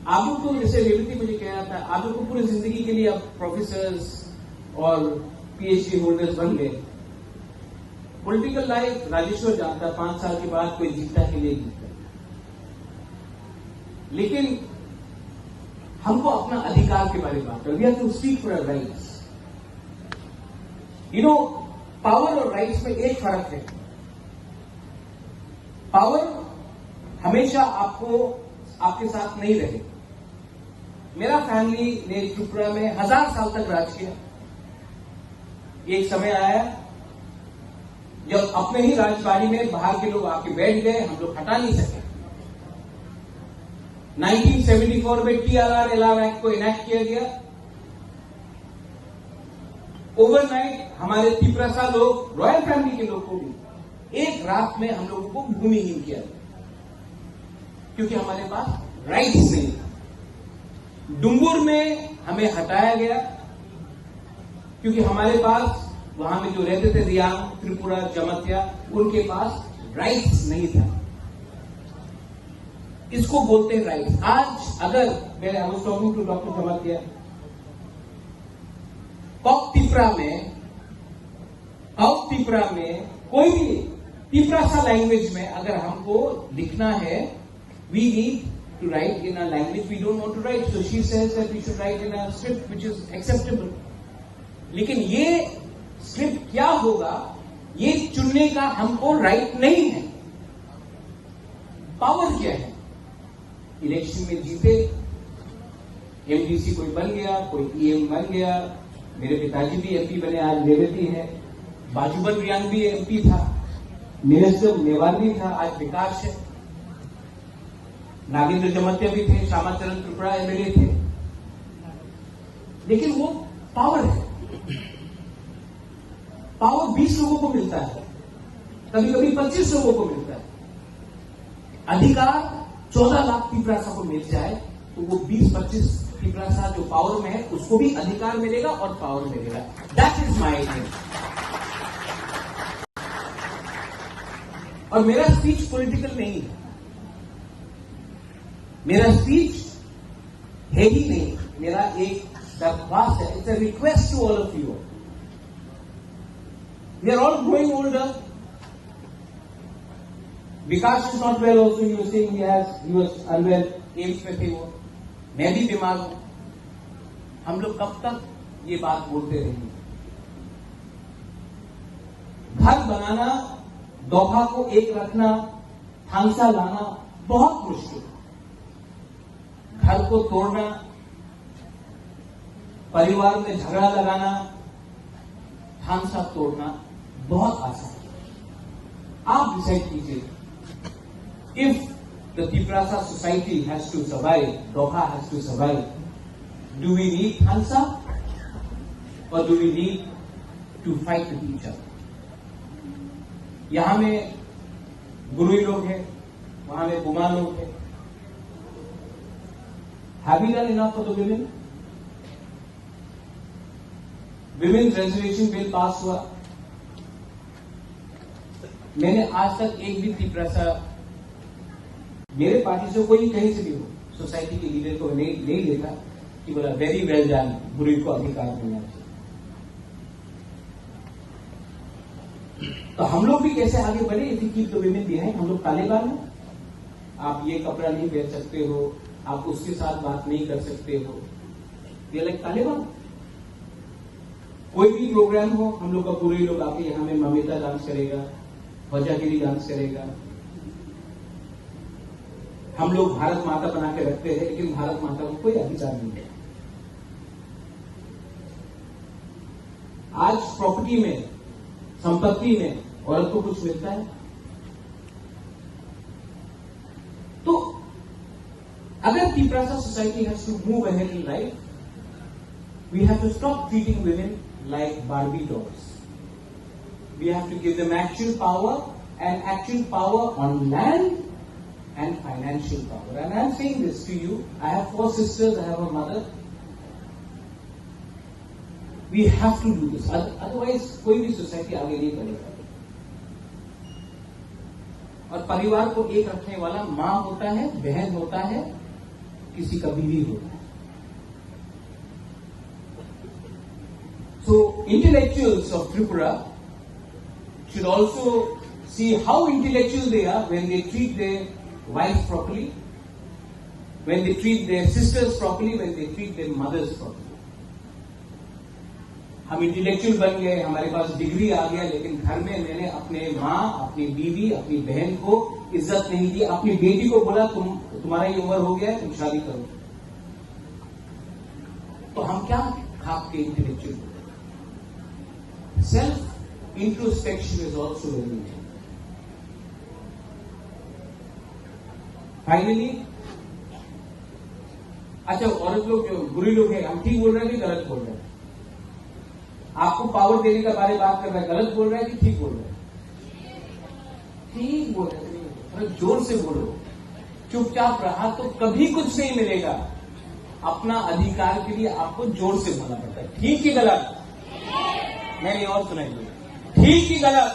आप लोग तो, जैसे रेवती मुझे कह रहा था, आप लोग को पूरी जिंदगी के लिए अब प्रोफेसर्स और पीएचडी होल्डर्स बन गए. पॉलिटिकल लाइफ राजेश्वर जानता है, 5 साल के बाद कोई जीतता है कि नहीं जीतता, लेकिन हमको अपना अधिकार के बारे में बात करें. We have to speak for our rights. You know, power और राइट्स में एक फर्क है. पावर हमेशा आपको आपके साथ नहीं रहे. मेरा फैमिली ने त्रिपुरा में 1000 साल तक राज किया. एक समय आया जब अपने ही राजबाड़ी में बाहर के लोग आके बैठ गए, हम लोग हटा नहीं सके. 1974 में TRR अलाव एक्ट को इनेक्ट किया गया. ओवरनाइट हमारे त्रिपुरा लोग, रॉयल फैमिली के लोग को भी एक रात में हम लोगों को भूमिहीन किया, क्योंकि हमारे पास राइट्स नहीं था. डुम्बुर में हमें हटाया गया क्योंकि हमारे पास वहां में जो रहते थे रियांग, त्रिपुरा, जमतिया, उनके पास राइट्स नहीं था. इसको बोलते हैं राइट्स. आज अगर मैं I was talking to doctor Jamatia, कॉक त्रिपुरा में कोई भी त्रिपुरा लैंग्वेज में अगर हमको लिखना है, we need to write in a language we don't want to write. So she says that we should write in a script which is acceptable. लेकिन ये स्क्रिप्ट क्या होगा, ये चुनने का हमको राइट नहीं है. पावर क्या है? इलेक्शन में जीते, एमडीसी कोई बन गया, कोई ईएम बन गया. मेरे पिताजी भी एमपी बने, आज रेवती है. बाजूबन रियांग भी एमपी था, मिनिस्टर मेवार भी था, आज विकास है. नागेंद्र जमतिया भी थे, श्यामाचरण त्रिपुरा एमएलए थे. लेकिन वो पावर है. पावर 20 लोगों को मिलता है, कभी कभी 25 लोगों को मिलता है. अधिकार 14 लाख त्रिपुरा को मिल जाए तो वो 20-25 त्रिपुरा जो पावर में है उसको भी अधिकार मिलेगा और पावर मिलेगा. That is my idea. और मेरा स्पीच पॉलिटिकल नहीं है, मेरा स्पीच है ही नहीं. मेरा एक दरख्वास्त है, it's a request to all of you. We are all growing older. Vikas is not well also. You saying he was unwell, AIIMS में थे वो. मैं भी बीमार हूं. हम लोग कब तक ये बात बोलते रहेंगे? घर बनाना, दोहा को एक रखना, थांसा लाना बहुत मुश्किल. घर को तोड़ना, परिवार में झगड़ा लगाना, थांसा तोड़ना बहुत आसान है. आप डिसाइड कीजिए. If the Tripura society has to survive, दोहा has to survive, do we need थांसा और do we need to fight with each other? यहां में गुरुई लोग हैं, वहां में बुमा लोग हैं. Have we done enough for the women? Women's reservation bill पास हुआ. मैंने आज तक एक भी त्रिपुरा मेरे पार्टी से कोई कहीं से भी हो, सोसाइटी के लीडर को नहीं लेता कि बोला वेरी वेल डन, गुरु को अधिकार मिलना चाहिए. तो हम लोग भी कैसे आगे बढ़े? If you keep the women behind. हम लोग तालिबान हैं. आप ये कपड़ा नहीं पहन सकते हो, आप उसके साथ बात नहीं कर सकते हो. ये लाइक तालिबान. कोई भी प्रोग्राम हो, हम लोग का पूरे लोग आके यहां में ममिता डांस करेगा, वजागिरी डांस करेगा. हम लोग भारत माता बना के रखते हैं, लेकिन भारत माता को कोई अधिकार नहीं है. आज प्रॉपर्टी में, संपत्ति में औरत को कुछ मिलता है? तो Agar Tiprasa society has to move ahead in life, we have to stop treating women like Barbie dolls. We have to give them actual power on land and financial power. And I am saying this to you. I have 4 sisters, I have a mother. We have to do this. Otherwise, कोई भी society आगे नहीं बढ़ेगा. और परिवार को एक रखने वाला माँ होता है, बहन होता है, किसी का बीवी होता है. So intellectuals of Tripura should also see how intellectual they are when they treat their wives properly, when they treat their sisters properly, when they treat their mothers properly. हम इंटेलेक्चुअल बन गए, हमारे पास डिग्री आ गया, लेकिन घर में मैंने अपने माँ, अपनी बीवी, अपनी बहन को इज्जत नहीं दी. अपनी बेटी को बोला तुम्हारा ये उम्र हो गया, तुम शादी करो. तो हम क्या खाप के intellectual? Self introspection is also very important. Finally, अच्छा औरत लोग जो बुरी लोग हैं, हम ठीक बोल रहे हैं कि गलत बोल रहे हैं? आपको पावर देने का बारे बात कर रहा है, गलत बोल रहा है कि ठीक बोल रहा है? ठीक बोल रहे हैं. थोड़ा जोर से बोलो. चुपचाप रहा तो कभी कुछ नहीं मिलेगा. अपना अधिकार के लिए आपको जोर से बोलना पड़ता है. ठीक कि गलत? मैंने और सुनाई दिया. ठीक कि गलत?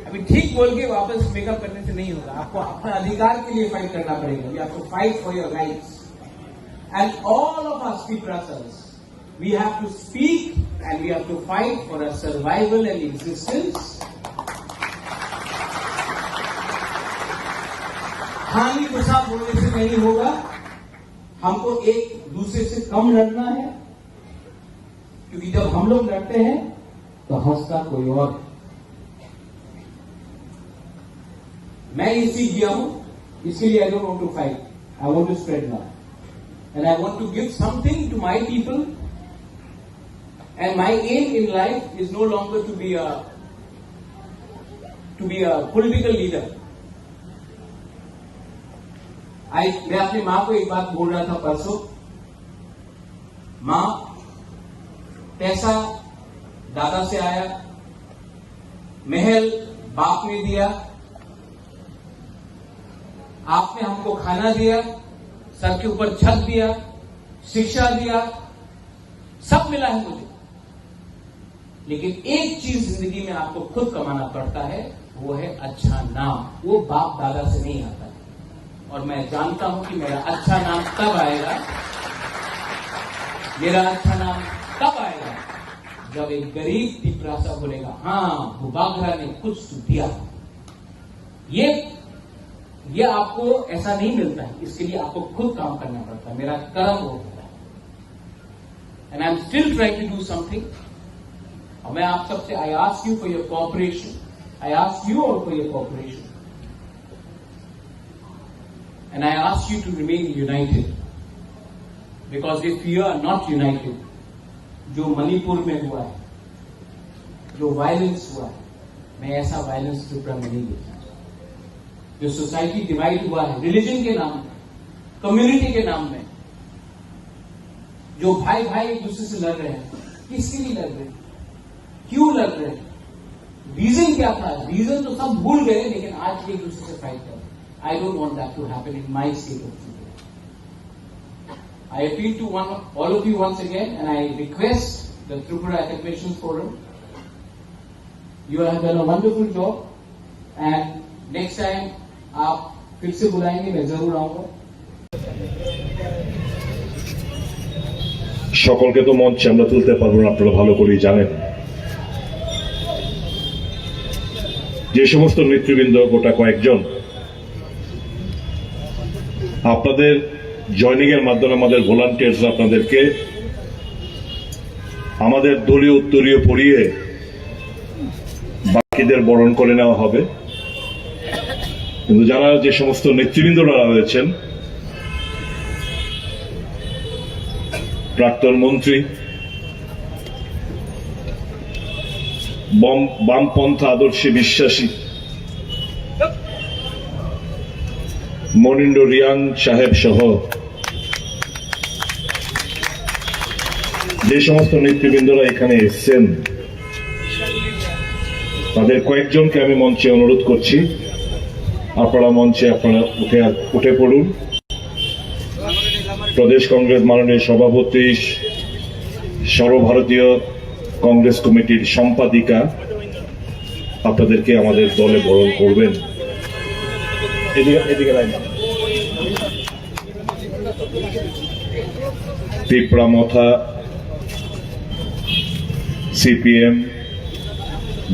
अभी ठीक बोल के वापस मेकअप करने से नहीं होगा. आपको अपना अधिकार के लिए फाइट करना पड़ेगा. You have to fight for your rights. And all of us Tiprasas, we have to speak and we have to fight for our survival and existence. हानि गुस्सा बोलने से नहीं होगा. हमको एक दूसरे से कम लड़ना है, क्योंकि जब हम लोग लड़ते हैं तो हंसता कोई और. मैं ये सीख गया हूं, इसके लिए I don't want to fight. I want to spread love and I want to give something to my people. And my aim in life is no longer to be a political leader. मैं अपनी माँ को एक बात बोल रहा था परसों. माँ, पैसा दादा से आया, महल बाप ने दिया, आपने हमको खाना दिया, सर के ऊपर छत दिया, शिक्षा दिया, सब मिला है मुझे. लेकिन एक चीज जिंदगी में आपको खुद कमाना पड़ता है, वो है अच्छा नाम. वो बाप दादा से नहीं आता है. और मैं जानता हूं कि मेरा अच्छा नाम तब आएगा, मेरा अच्छा नाम तब आएगा जब एक गरीब Tiprasa बोलेगा, हाँ वो बाघरा ने कुछ तो दिया. ये आपको ऐसा नहीं मिलता है. इसके लिए आपको खुद काम करना पड़ता है. मेरा कर्म होता है. And I am still trying to do something. और मैं आप सबसे I ask you for your cooperation. I ask you all for your cooperation. And I ask you to remain united. Because if you are not united, जो मणिपुर में हुआ है, जो violence हुआ है, मैं ऐसा वायलेंस त्रिपुरा में नहीं देखा. जो सोसाइटी डिवाइड हुआ है रिलीजन के नाम में, कम्युनिटी के नाम में, जो भाई भाई एक दूसरे से लड़ रहे हैं, किसके लिए लड़ रहे हैं, क्यों लड़ रहे हैं, रीजन क्या था? रीजन तो सब भूल गए, लेकिन आज एक दूसरे से फाइट कर रहे हैं. I don't want that to happen in my state of Tripura. I appeal to all of you once again, and I request the Tripura Academicians Forum. You have done a wonderful job, and next time आप फिर से बुलाएंगे, मैं जरूर आऊंगा. সকলকে তো মঞ্চে আমরা তুলতে পারবো না, আপনারা ভালো করেই জানেন. যে সমস্ত নেতৃবৃন্দ গোটা কয়েকজন আপনাদের জয়নিং এর মাধ্যমে আমাদের ভলান্টিয়ার্স আপনাদেরকে আমাদের দলীয় উত্তরীয় পরিয়ে বাকিদের বরণ করে নেওয়া হবে. কিন্তু যারা যে সমস্ত নেতৃবৃন্দরা রয়েছেন, প্রাক্তন মন্ত্রী, বামপন্থা আদর্শে বিশ্বাসী, মনিন্দ্র রিয়াং সাহেব সহ যে সমস্ত নেতৃবৃন্দরা এখানে এসেছেন তাদের কয়েকজনকে আমি মঞ্চে অনুরোধ করছি, আপনারা উঠে পড়ুন। প্রদেশ কংগ্রেস মাননীয় সভাপতি, সর্বভারতীয় কংগ্রেস কমিটির সম্পাদিকা আপনাদেরকে আমাদের দলে বরণ করবেন। পিপড়া মথা সিপিএম,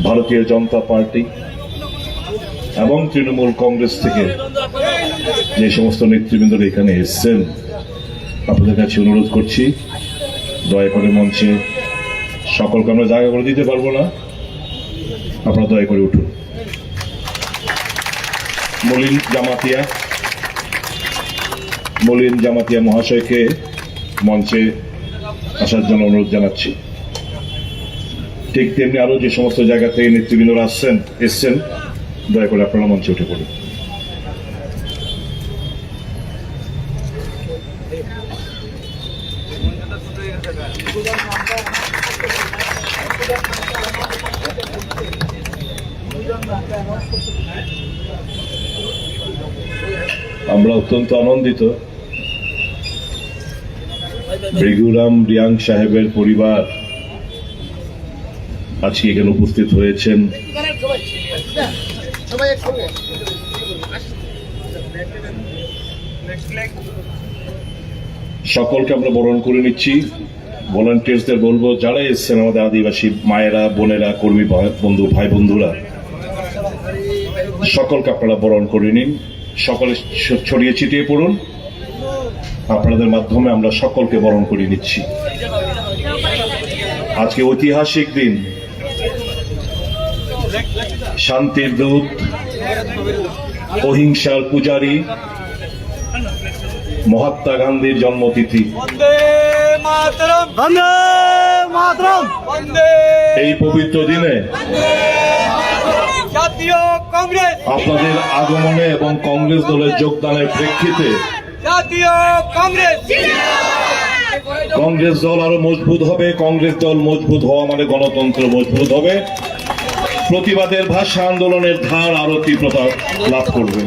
ভারতীয় জনতা পার্টি এবং তৃণমূল কংগ্রেস থেকে যে সমস্ত নেতৃবৃন্দরা এখানে এসেছেন আপনাদের কাছে অনুরোধ করছি, দয়া করে মঞ্চে সকলকে আমরা জায়গা করে দিতে পারবো না, আপনারা দয়া করে উঠুন। মলিন জামাতিয়া মহাশয়কে মঞ্চে আসার জন্য অনুরোধ জানাচ্ছি। ঠিক তেমনি আরো যে সমস্ত জায়গা থেকে নেতৃবৃন্দরা এসছেন দয়া করে আপনারা মঞ্চে উঠে পড়ুন। আমরা অত্যন্ত আনন্দিত ভৃগুরাম রিয়াং সাহেবের পরিবার আজকে এখানে উপস্থিত হয়েছেন। সকলকে আমরা বরণ করে নিচ্ছি। ভলান্টিয়ার্সদের বলবো যারা এসছেন আমাদের আদিবাসী মায়েরা, বোনেরা, কর্মী বন্ধু, ভাই বন্ধুরা, সকলকে আপনারা বরণ করে নিন। সকলে ছড়িয়ে ছিটিয়ে পড়ুন। আপনাদের মাধ্যমে আমরা সকলকে বরণ করে নিচ্ছি। আজকে ঐতিহাসিক দিন, শান্তির দূত, অহিংসার পূজারী মহাত্মা গান্ধীর জন্মতিথি। এই পবিত্র দিনে জাতীয় কংগ্রেস আপনাদের আগমনে এবং কংগ্রেস দলের যোগদানের প্রেক্ষিতে জাতীয় কংগ্রেস কংগ্রেস দল আরো মজবুত হবে। কংগ্রেস দল মজবুত হওয়া মানে গণতন্ত্র মজবুত হবে। প্রতিবাদের ভাষা আন্দোলনের ধার আরো তীব্রতা লাভ করবে।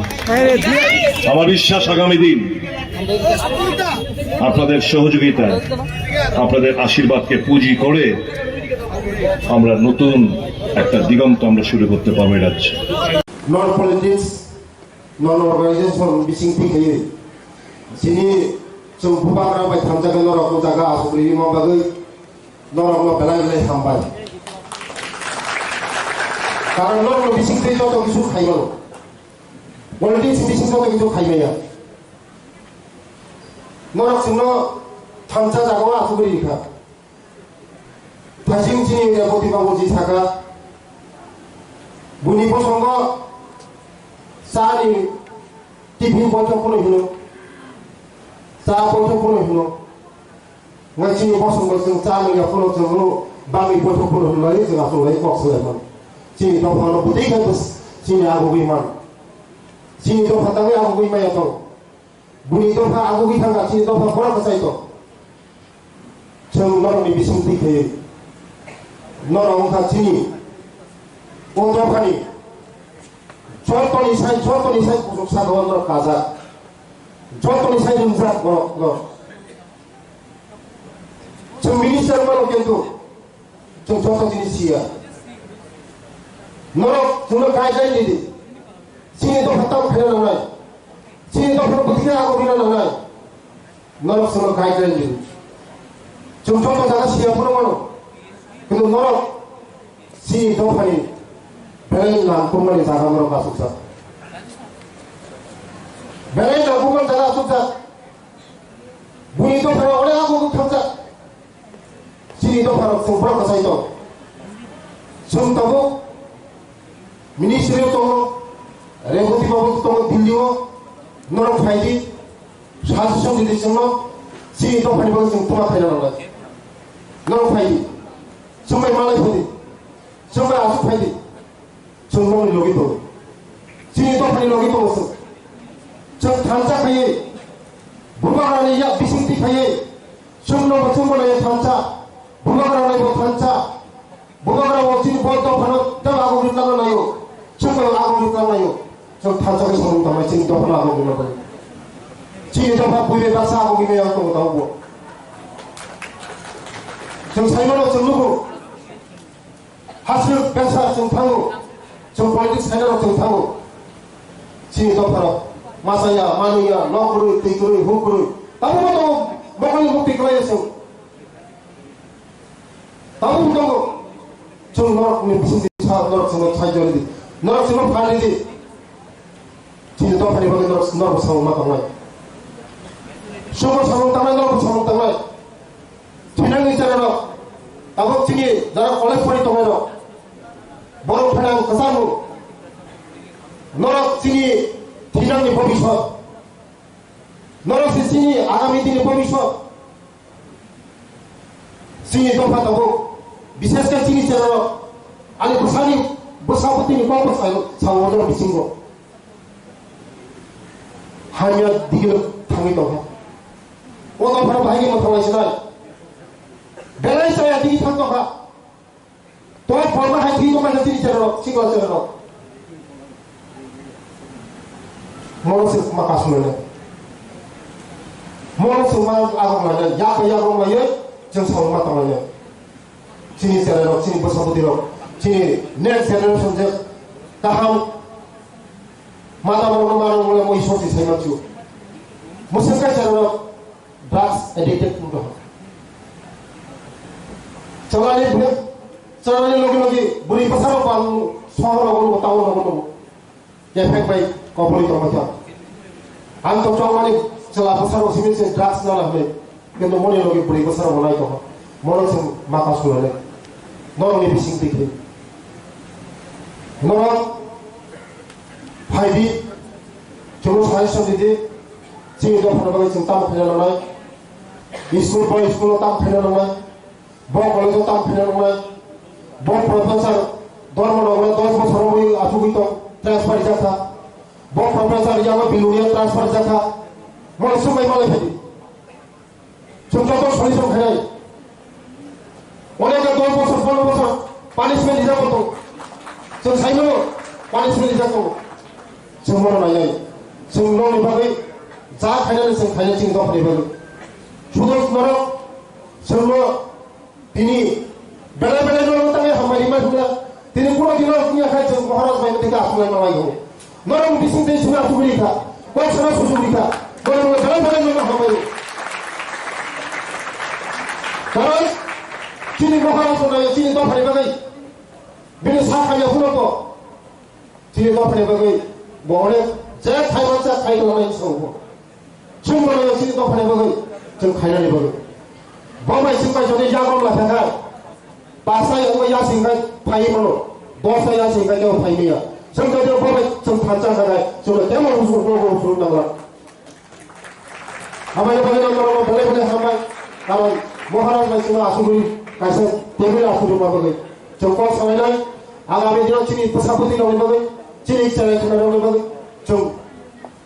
আমার বিশ্বাস আগামী দিন আপনাদের সহযোগিতায়, আপনাদের আশীর্বাদকে পুঁজি করে আমরা নতুন একটা দিগন্ত আমরা শুরু করতে পারবো এই রাজ্যে। Non politics, non organization bising pikir. Sini sumpupa ramai thamjaga norok no jaga asukri mo bagai norok no belai belai sampai. Karena norok no bising pikir joto kisu khaimalo. Politics bising joto kisu khaimaya. Norok sino thamjaga jaga asukri ikha. Thasing sini ya poti babuji saga. Buni posongo sari tiffin বৈঠক করে হলো, চা বৈঠক করে হলো, চিনি পছন্দ जों চা লোক ফলো जों বামি বৈঠক করে হলো जों আসলে কক্সবাজার চিনি তো ভালো বুঝেই গেল চিনি আগুই মান চিনি তো ফাতাবে আগুই মায়া তো বুনি তো ফা আগুই থাকা চিনি তো ফা ফরা কাছাই তো जों নরমি বিসিং দিকে নরম কা চিনি ওদফানি 저토니 사이 구속 사도원으로 가자. 저토니 사이 인사 너. 저 미니스터만로 견도 저 저토 지니시야. 너로 저는 가이드라인이지. 신이도 갔다고 그러나. 신이도 그런 거 어떻게 하고 그러나. 너로 저는 가이드라인이지. 좀 저토 자가 시야 보는 거는. 근데 너로 신이도 파니 Berai nampungman jaga mereka sukses. Berai nampungman jaga sukses. Bunyi itu kalau oleh aku kerja, sini itu kalau sempurna kesai itu, sentabu, ministry itu, rebuti babu itu Delhi, norok faidi, sahasisam di sana, sini itu pani bagus sempurna faida orang, norok faidi, semai malai faidi, semai asuk faidi. 정말 여기도 진이 또 판이 여기도 없어 저 저 단짝하에 무방하는 약 비승띠하에 성로고 성문의 단짝 무방하는 단짝 무방하고 지금 보도 하는 떠하고 그러나요 정말 하고 그러나요 저 단짝의 성문담에 지금 또 하나 하고 그러나요 지금 저 바쁘게 가서 하고 기면 또 나오고 저 살면은 정누고 하수력 배사 정탕우 저 πολιτik 사이로 정탕우 지금 또 하나 마사야 마누야 너구르 띠구르 후구르 아무것도 먹을 목대 거였어 아무것도 좀 너는 무슨 차 너는 정말 차이저리 너는 정말 반이지 지금 또 하니 거기 너는 상황 막아놔 쇼고 상황 당해 너는 상황 당해 뒤는 있잖아 아버지니 나랑 올레퍼리 동해로 모로 편한 그 사무 너랑 지니 뒤랑이 법이셔 너랑 지니 아가미들이 법이셔 지니 동파다고 미세스가 지니 있잖아 아니 그 산이 뭐 사부팀이 꽉 사요 상호적으로 미친 거 하면 니기는 당이도 해 오늘 바로 바이기 못하고 하시나 내가 있어야 니기 탄도 가 또 벌만 한 뒤도만 해서 있잖아 친구 왔잖아 모노스 막 가수면은 모노스 막 아고만은 야고마요 정상을 맞다만요 진이 세라로 진이 버서부디로 진이 내 세라로 선제 다함 마다모노 마노 뭐 이소지 세마주 무슨 까지로 drugs addicted to 저간에 부려 저간에 로기 무리 파사로 방 소하라고 따오라고 예펙 바이 거부리 도마타 안토 정만이 저 파사로 시민세 drugs 나라메 근데 모니 로기 무리 파사로 나이 도 모노스 마카수네 너는 비싱 티키 너는 파이비 저로 사이선디디 지금도 하나가 지금 땀 패려나요 school पर स्कूलों तक फैलने लगा बहुत कॉलेजों तक फैलने लगा बहुत प्रोफेसर दौर में लोग 10 बरसों में आठवीं तो ट्रांसफर जाता बहुत प्रोफेसर यहाँ बिलुनिया ट्रांसफर जाता वो सुबह माले फैली चुपचाप तो सोनी सुन खाए उन्हें जब 2 बरसों 4 बरसों पनिशमेंट दिया तो जब साइनो पनिशमेंट दिया तो 정말 많이 정론이 바기 자 खाने से खाने चिंता पड़े बागी सुधर सुधर सर्व तिनी बेले लोग तंगे हमारी में सुधर तिनी पूरा दिन दुनिया खाए जब महाराज भाई ने देखा आसमान में आई हो नरम बिसिंग देश में आसुरी था कोई समय सुसुरी था कोई लोग बेले लोग हमारी कारण तिनी महाराज को नहीं तिनी तो पड़े बागी बिना साख खाया हुआ तो तिनी तो पड़े बागी बोले जैसे खाई बच्चा खाई तो नहीं सोओ 충분히 열심히 또 하려고 좀 가려고 뭐만 있을까 저기 야공 라다가 바사이 뭐 야생가 파이모노 도사 야생가 저 파이미야 정도대로 보면 좀 단짠하다 저거 때문에 우스고 보고 부른다 거 아마도 보내는 거로 볼래 한번 나는 뭐 하나만 있으면 아수리 가서 대비를 아수리 먹고 정권 사회는 아가미들은 지니 부사부들이 오는 거 지니 있잖아요 그날 오는 거좀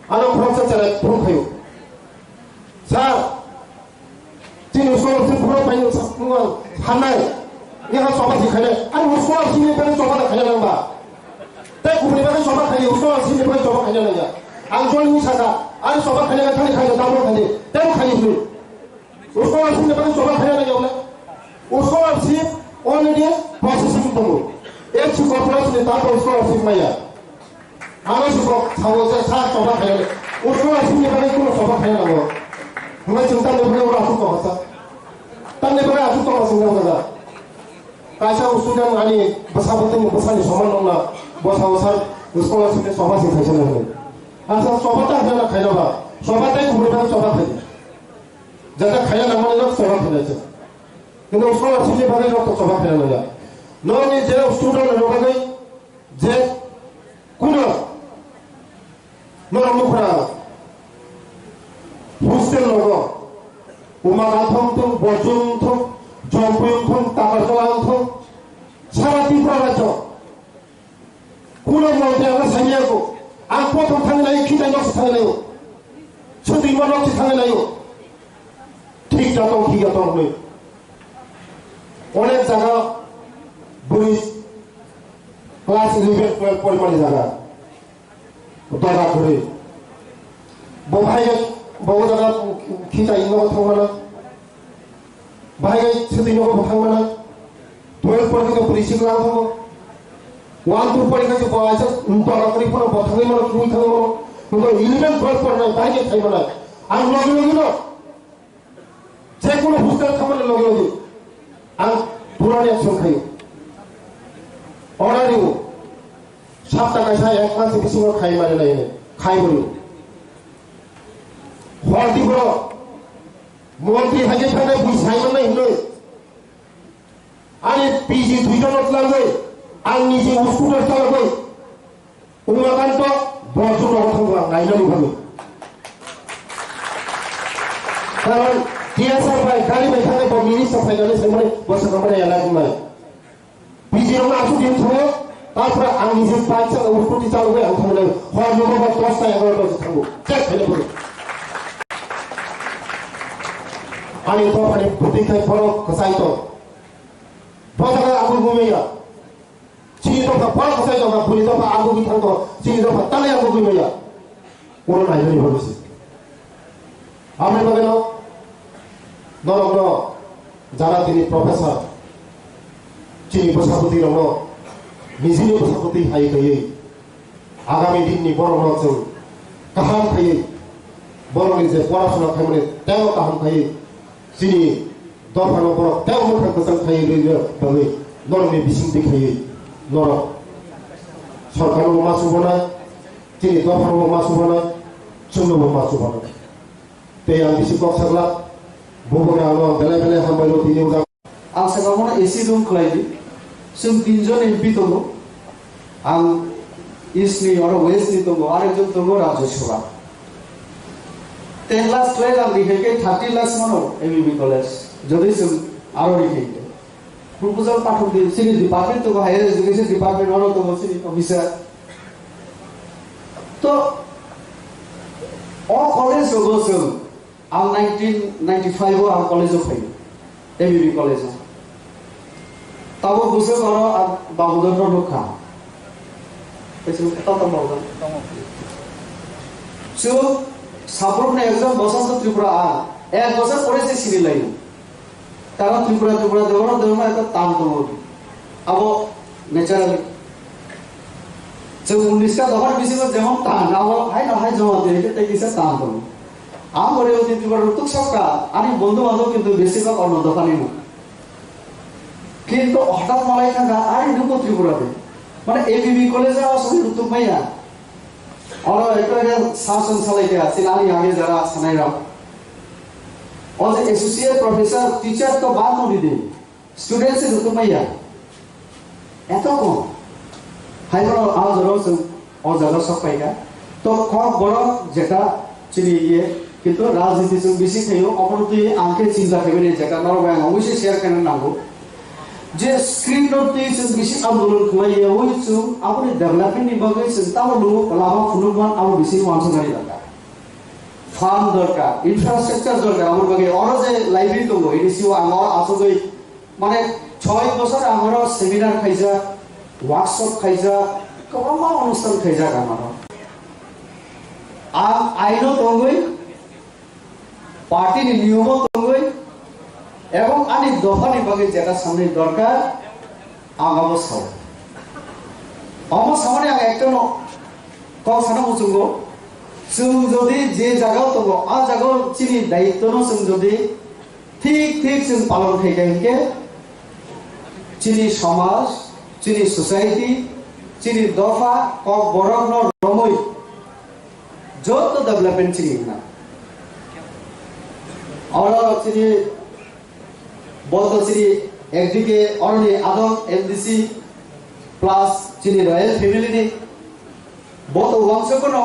아는 프로세스를 부르고요 자, 지금 수업을 풀어봐야 건 하나에 내가 수업을 가냐? 아니, 수업 심리병은 수업을 가냐는 거. 때 구분이면 수업을 가냐? 수업 심리병은 수업을 가냐는 거. 안 좋은 의사가 아니 수업을 가냐가 가냐 가냐 나보고 가냐? 때로 가냐 그. 수업 심리병은 수업을 가냐는 게 없네. 수업 심 오늘이 벌써 심리병. 에 지금 플러스는 다도 수업 심마야. 안 수업 사고서 사 수업을 가냐? 수업 심리병은 그 수업을 가냐는 거. 누가 지금 딴 데보다 우리 아플 것 같아? 딴 데보다 아플 것 같은 거다. 가시하고 수련 아니 뭐 사봤더니 뭐 산이 저만 넘나 뭐 사오살 스코어 쓰면 소바생 가시는 거. 아서 소바다 하나 가려봐. 소바다에 우리가 소바하지. 제가 가야 나면은 소바하지. 근데 스코어 쓰지 받을 것도 소바하는 거야. 너는 이제 수련을 하고 이제 꾸려. 너는 뭐라? 호스텔 로고 우마가통 통 보중통 정부용통 따가서랑통 사라띠 불어갔죠 꾸려고 어디다가 사미하고 안고통 타는 아이 기다려서 타네요 Sudah iman waktu tangan ayo. ঠিক datang ঠিক datang হলে অনেক জায়গা বই ক্লাস 11 12 পরিমাণে জায়গা দরকার করে বউ জায়গা খিতা ইনগো থাকবানা বাহাই সেদিন ইনগো থাকবানা 12 পরিমাণে পুলিশ ক্লাস থাকবো 1 2 পরিমাণে বয়স দরকার করে পড়ো বথাই মানে কি থাকবো কিন্তু 11 12 পরিমাণে বাহাই থাকবানা আর লগে লগে না যে কোনো হোস্টেল খাবারের লগে লগে আর পুরানি একশন খাই অর্ডার দিব 7 টাকা খাই 1 মাসে বেশি খাই মানে নাই খাই বলি হল দিব মন্ত্রী হাজে থাকে বুঝাই মানে হলো আরে পিজি দুইজনত লাগবে আর নিজে স্কুটার চালাবে উমাকান্ত বছর কথা নাইলাম ভাবে কারণ টিএসআর ভাই গাড়ি বেখানে মিনিস্টার ফাইনালে সেখানে বসে আমরা এলাকা নাই পিজি আমরা আসু দিন থাকবো তারপরে আমি নিজে বাইক চালাবো স্কুটি চালাবো আমি থাকলে হয় নববা 10টা 11টা থাকবো চেক ফেলে পড়ে আমি তো মানে ভূতি খাই বড় কসাই তো বড় আগুন ঘুমিয়া চিনি তো বড় কসাই তো ভুলি তো আগুন কি থাকতো চিনি তো তালে আগুন ঘুমিয়া কোনো নাই নাই ভাবছি আমরা বলে না নরম যারা তিনি প্রফেসর চিনি বসাপতি রম নিজেনি বসাপতি হাই খাইয়ে আগামী দিননি বড় বড় কাহাম খাইয়ে বড় নিজে পড়াশোনা খাই মানে তেও কাহাম খাইয়ে চিনি দরখানো বড় তেও মোটা কোথাও খাইয়ে রইলে ভাবে নরমে বিসিং দেখাইয়ে নরম সরকারও মাছ না চিনি দরখানো মাছ না চুন্নবো মাছ না তে আমি বেশি কথা বলা बुबुना आलो बेले बेले हामबायलो दिनै उजा आं सागावना एसि रुम खलायदि जों तीनजन एमपि दङ आं इस्टनि आरो वेस्टनि दङ आरेकजन दङ राज्यसभा 10 लाख 12 आं लिखायकै 30 लाख मानो एमबीबी कलेज যদি जों आरो लिखायकै प्रपोजाल पाठक दि सिनि डिपार्टमेन्ट दङ हायर एजुकेशन डिपार्टमेन्ट आरो दङ सिनि अफिसार तो all कलेज दङ जों आं 1995 आं कलेजाव फैयो एमबीबी कलेजाव ताबो बुसे बारो आं बाबुदर रनखा एसे कता बाबुदर सो साफ्रोमनि एग्जाम बसंत त्रिपुरा आं एक बছর পড়েছে সিনি লাইন তারা ত্রিপুরা দেওয়া একটা টান দङ আবো ন্যাচারালি जों 19টা দফার বিসিবো যেমন টান আবো হাই না হাই জমা দিয়ে এটা কিসে টান দङ আমরে অতি ত্রিপুরার উত্তক সরকার আমি বন্ধু বান্ধব কিন্তু বেশিরভাগ অন্য দোকানি না কিন্তু হঠাৎ মালাই থাকা আর ঢুকো ত্রিপুরাতে মানে এবিবি কলেজে আসলে উত্তক ভাইয়া और एक शासन चलाइते सिनानी आगे जरा सनाइरा और एसोसिएट प्रोफेसर टीचर तो बात नहीं दे स्टूडेंट से तो मैया ऐसा कौन हाई बड़ा आज रोज और ज़्यादा सब पाएगा तो कौन बड़ा जगह चलिए ये किंतु राजनीति से बेसिक नहीं हो अपन तो ये आंखें चिंता करें नहीं जगह नरो बैंग वो इसे शेयर करने ना हो जे स्क्रीन नोट से बेसिक आंदोलन खुलाई है वो इस अपने डेवलपमेंट निभागे चिंता वो लोग लाभा फुनुमान अब बेसिक वांछन करी लगा फार्म दरकार इंफ्रास्ट्रक्चर दरकार আমার বাগে और जे लाइब्रेरी तो वो इनिसी वो আমার আসলে মানে 6 বছর আমার সেমিনার খাইজা ওয়ার্কশপ খাইজা কমা অনুষ্ঠান খাইজা আমার আইনো তঙ্গই পার্টির নিয়ম তঙ্গই এবং আনি দফানি বাগে যেটা সামনে দরকার আগামো সাও আমার সামনে আগে একটা কম সানা মুচুঙ্গ जों যদি যে জায়গাও তব আ জায়গাও চিনি দায়িত্ব ন जों যদি ঠিক जों পালন খাইকে চিনি সমাজ চিনি সোসাইটি চিনি দফা কক বড় ন রমই যত ডেভেলপমেন্ট চিনি না और চিনি বলতো চিনি একদিকে অরনি আদম এমডিসি প্লাস চিনি রয়্যাল ফ্যামিলি নি বহুত অংশ কোনো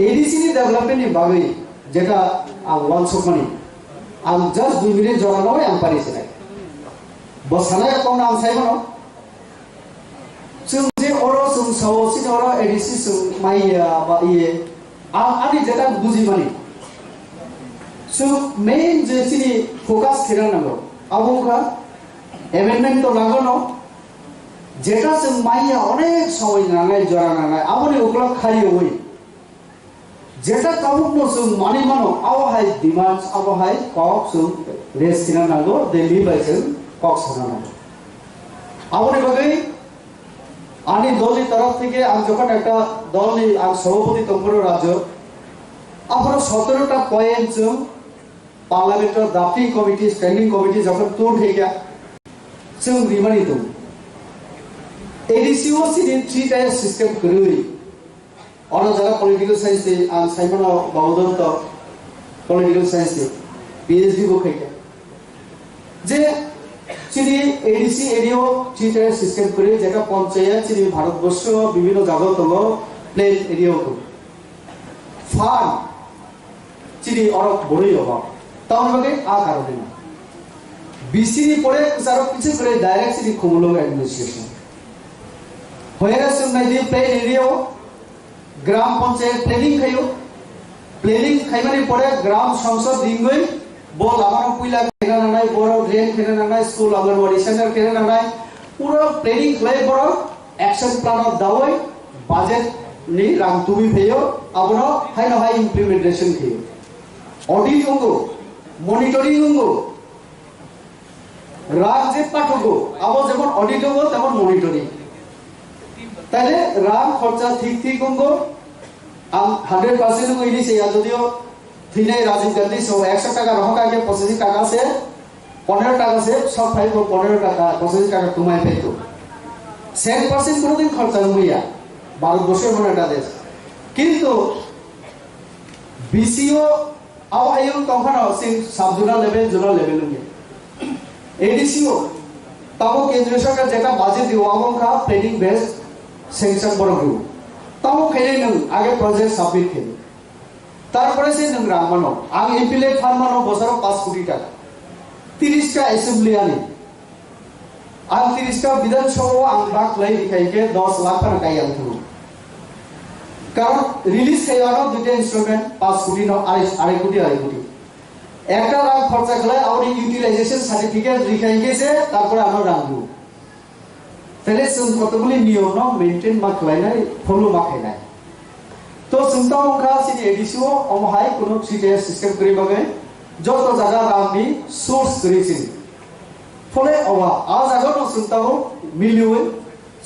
এডিসি নি ডেভেলপমেন্ট নি বাগৈ যেটা অংশ কোনি আম জাস্ট 2 মিনিট জড়ানো আম পারিছে না বসানায় কোন আম চাইব না जों जे अरो जों सावसि अरो एडिसि जों माइया बा इये आनी जेटा बुझी मानी सो मेन जे सिनी फोकास खेरा नांगौ आबुगा एमेंडमेंट तो लागो न जेटा जों माइया अनेक समय नांगाय जरा नांगाय आबोनि उकला खारि होय जेटा काबुक जों मानि मानो आवहाय डिमांड्स आवहाय कक जों रेस खेरा नांगौ दिल्ली बाय जों कक सना नांगौ आबोनि बागै आनी दलनि तरफ থেকে आं যখন একটা দলनि आं सभापति तंपुर राजो আপনারা 17টা পয়েন্ট जों parliament drafting committee standing committee যখন তোর হয়ে গিয়া जों रिमानि दं एडीसीओ सिनि 3 टायर सिस्टम करै और जरा पॉलिटिकल साइंस दे आं साइमन बाउदन तो पॉलिटिकल साइंस दे पीएचडी को खाइया जे চিনি এডিসি এরিও চিটার সিস্টেম করে যেটা পঞ্চায়েত চিনি ভারতবর্ষ বিভিন্ন জায়গা তো প্লেন এরিয়াও তো ফান চিনি অনেক বড়ই অভাব তার মানে আ কারণে না বিসিনি পরে যারা কিছু করে ডাইরেক্ট চিনি কুমুলং অ্যাডমিনিস্ট্রেশন হয়ে গেছে না যে প্লেন এরিয়াও গ্রাম পঞ্চায়েত প্ল্যানিং খাইমানি পরে গ্রাম সংসদ দিনগই বল আমার পুইলা খেনা নাই বড় ড্রেন খেনা নাই স্কুল অঙ্গনওয়াড়ি সেন্টার খেনা নাই পুরো প্ল্যানিং লাই বড় অ্যাকশন প্ল্যান অফ দাওই বাজেট নি রাং তুমি ফেयो আবনো হাই না হাই ইমপ্লিমেন্টেশন ফেयो অডিট হগো মনিটরিং হগো রাগ যে পাঠগো আবো যেমন অডিট হগো তেমন মনিটরিং তাহলে রাং খরচা ঠিক হগো আম 100% হগো ইনি সেই যদিও फिनाई राजीव गांधी सो 100 টাকা রহকা के 85 টাকা से 15 টাকা से सब फाइल को 15 টাকা 85 টাকা तुम्हारे पे तो 100% কোনো দিন খরচা হইয়া ভারতবর্ষের মনে একটা দেশ কিন্তু বিসিও আওয়ায়ু তখন সিং সাব জোনাল লেভেল নিয়ে এডিসিও তাও কেন্দ্রীয় সরকার যেটা বাজেট দিও আমকা প্ল্যানিং বেস সেকশন বড় দিও তাও খেলে নং আগে প্রজেক্ট সাবমিট খেলে তারপরে সে নোংরা মানো আগে এমপিলেট ফান্ড মানো বছর 5 কোটি টাকা 30টা অ্যাসেম্বলি আনি আর 30টা বিধানসভা আং বাক লাই দিখাইকে 10 লাখ টাকা কাই আনতো কারণ রিলিজ খাইবানো দুইটা ইনস্ট্রুমেন্ট 5 কোটি ন 2.5 কোটি একটা লাখ খরচা করে আর ইউটিলাইজেশন সার্টিফিকেট দিখাইকেছে তারপরে আমরা রাখবো তাহলে কতগুলি নিয়ম ন মেইনটেইন মা খাই নাই ফলো মা খাই নাই तो चिंता मुखा सिनी एडिसिओ अमहाय कोनो सीटीएस सिस्टम करि बागे जत जागा रामनि सोर्स करिसि फले अवा आ जागा न चिंताओ मिलियो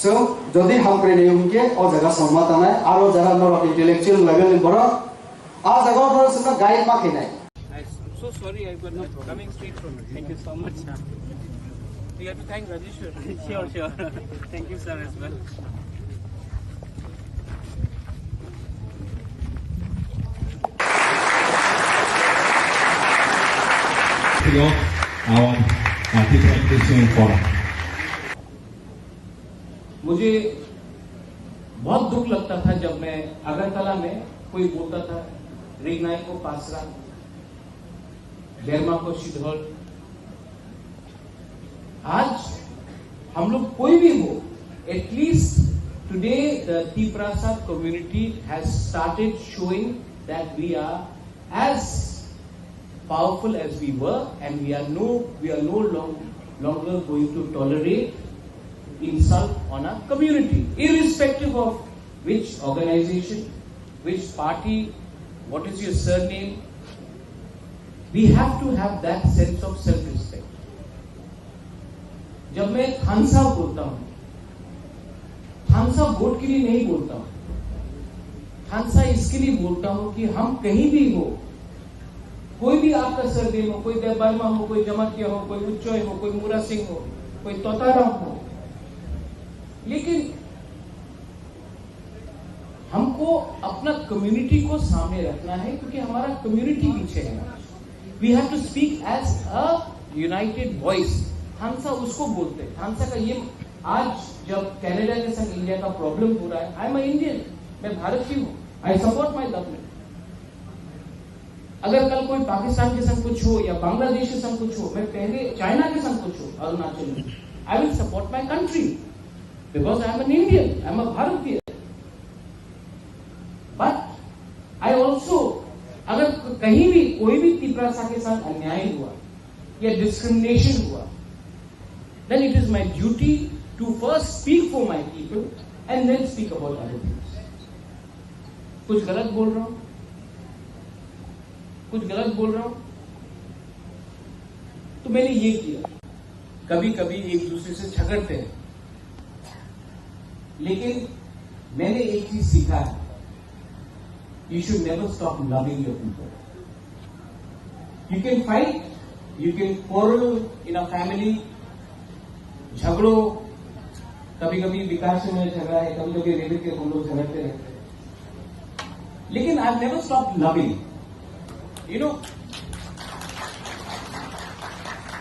जों जदि हम करे उनके अ जागा सम्मत नाय आरो जागा न इंटेलेक्चुअल लेवल बर आ जागा पर सुना गाइड माखे नाय I'm so sorry, I've got no problem. Coming straight from it. Thank you so much, sir. You have to thank Rajesh, sir. Sure. Thank you, sir, as well. Our anti-practicing forum. मुझे बहुत दुख लगता था जब मैं अगरतला में कोई बोलता था रिगनाई को पासरा बेरमा को शिधौल आज हम लोग कोई भी हो at least today the T-Prasad community has started showing that we are as powerful as we were and we are no longer going to tolerate insult on our community irrespective of which organization which party what is your surname we have to have that sense of self respect जब मैं खानसा बोलता हूं खानसा vote के लिए नहीं बोलता हूं खानसा इसके लिए बोलता हूं कि हम कहीं भी हो कोई भी आपका सरनेम हो कोई देवबर्मा हो कोई जमातिया हो कोई उच्चोय हो कोई मूरा सिंह हो कोई तोताराम हो लेकिन हमको अपना कम्युनिटी को सामने रखना है क्योंकि हमारा कम्युनिटी पीछे है we have to speak as a united voice खानसा उसको बोलते हैं खानसा का ये आज जब कनाडा के संग इंडिया का प्रॉब्लम हो रहा है आई एम इंडियन मैं भारतीय हूं आई सपोर्ट माई गवर्नमेंट अगर कल कोई पाकिस्तान के संग कुछ हो या बांग्लादेश के संग कुछ हो मैं पहले चाइना के संग कुछ हो अरुणाचल में I will support my country because I am an Indian I am a भारतीय बट आई कहीं भी कोई भी तिपरासा के साथ अन्याय हुआ या डिस्क्रिमिनेशन हुआ, then it is my duty to first speak for my people and then speak about other things. कुछ गलत बोल रहा हूं? कुछ गलत बोल रहा हूं? तो मैंने ये किया। कभी कभी एक दूसरे से झगड़ते हैं, लेकिन मैंने एक चीज सीखा है, you should never stop loving your people. You can fight, you can quarrel in a family, झगड़ो, कभी कभी विकास से में झगड़ा है, कभी कभी रेडियो के हम लोग झगड़ते रहते हैं, लेकिन I never stop loving, you know,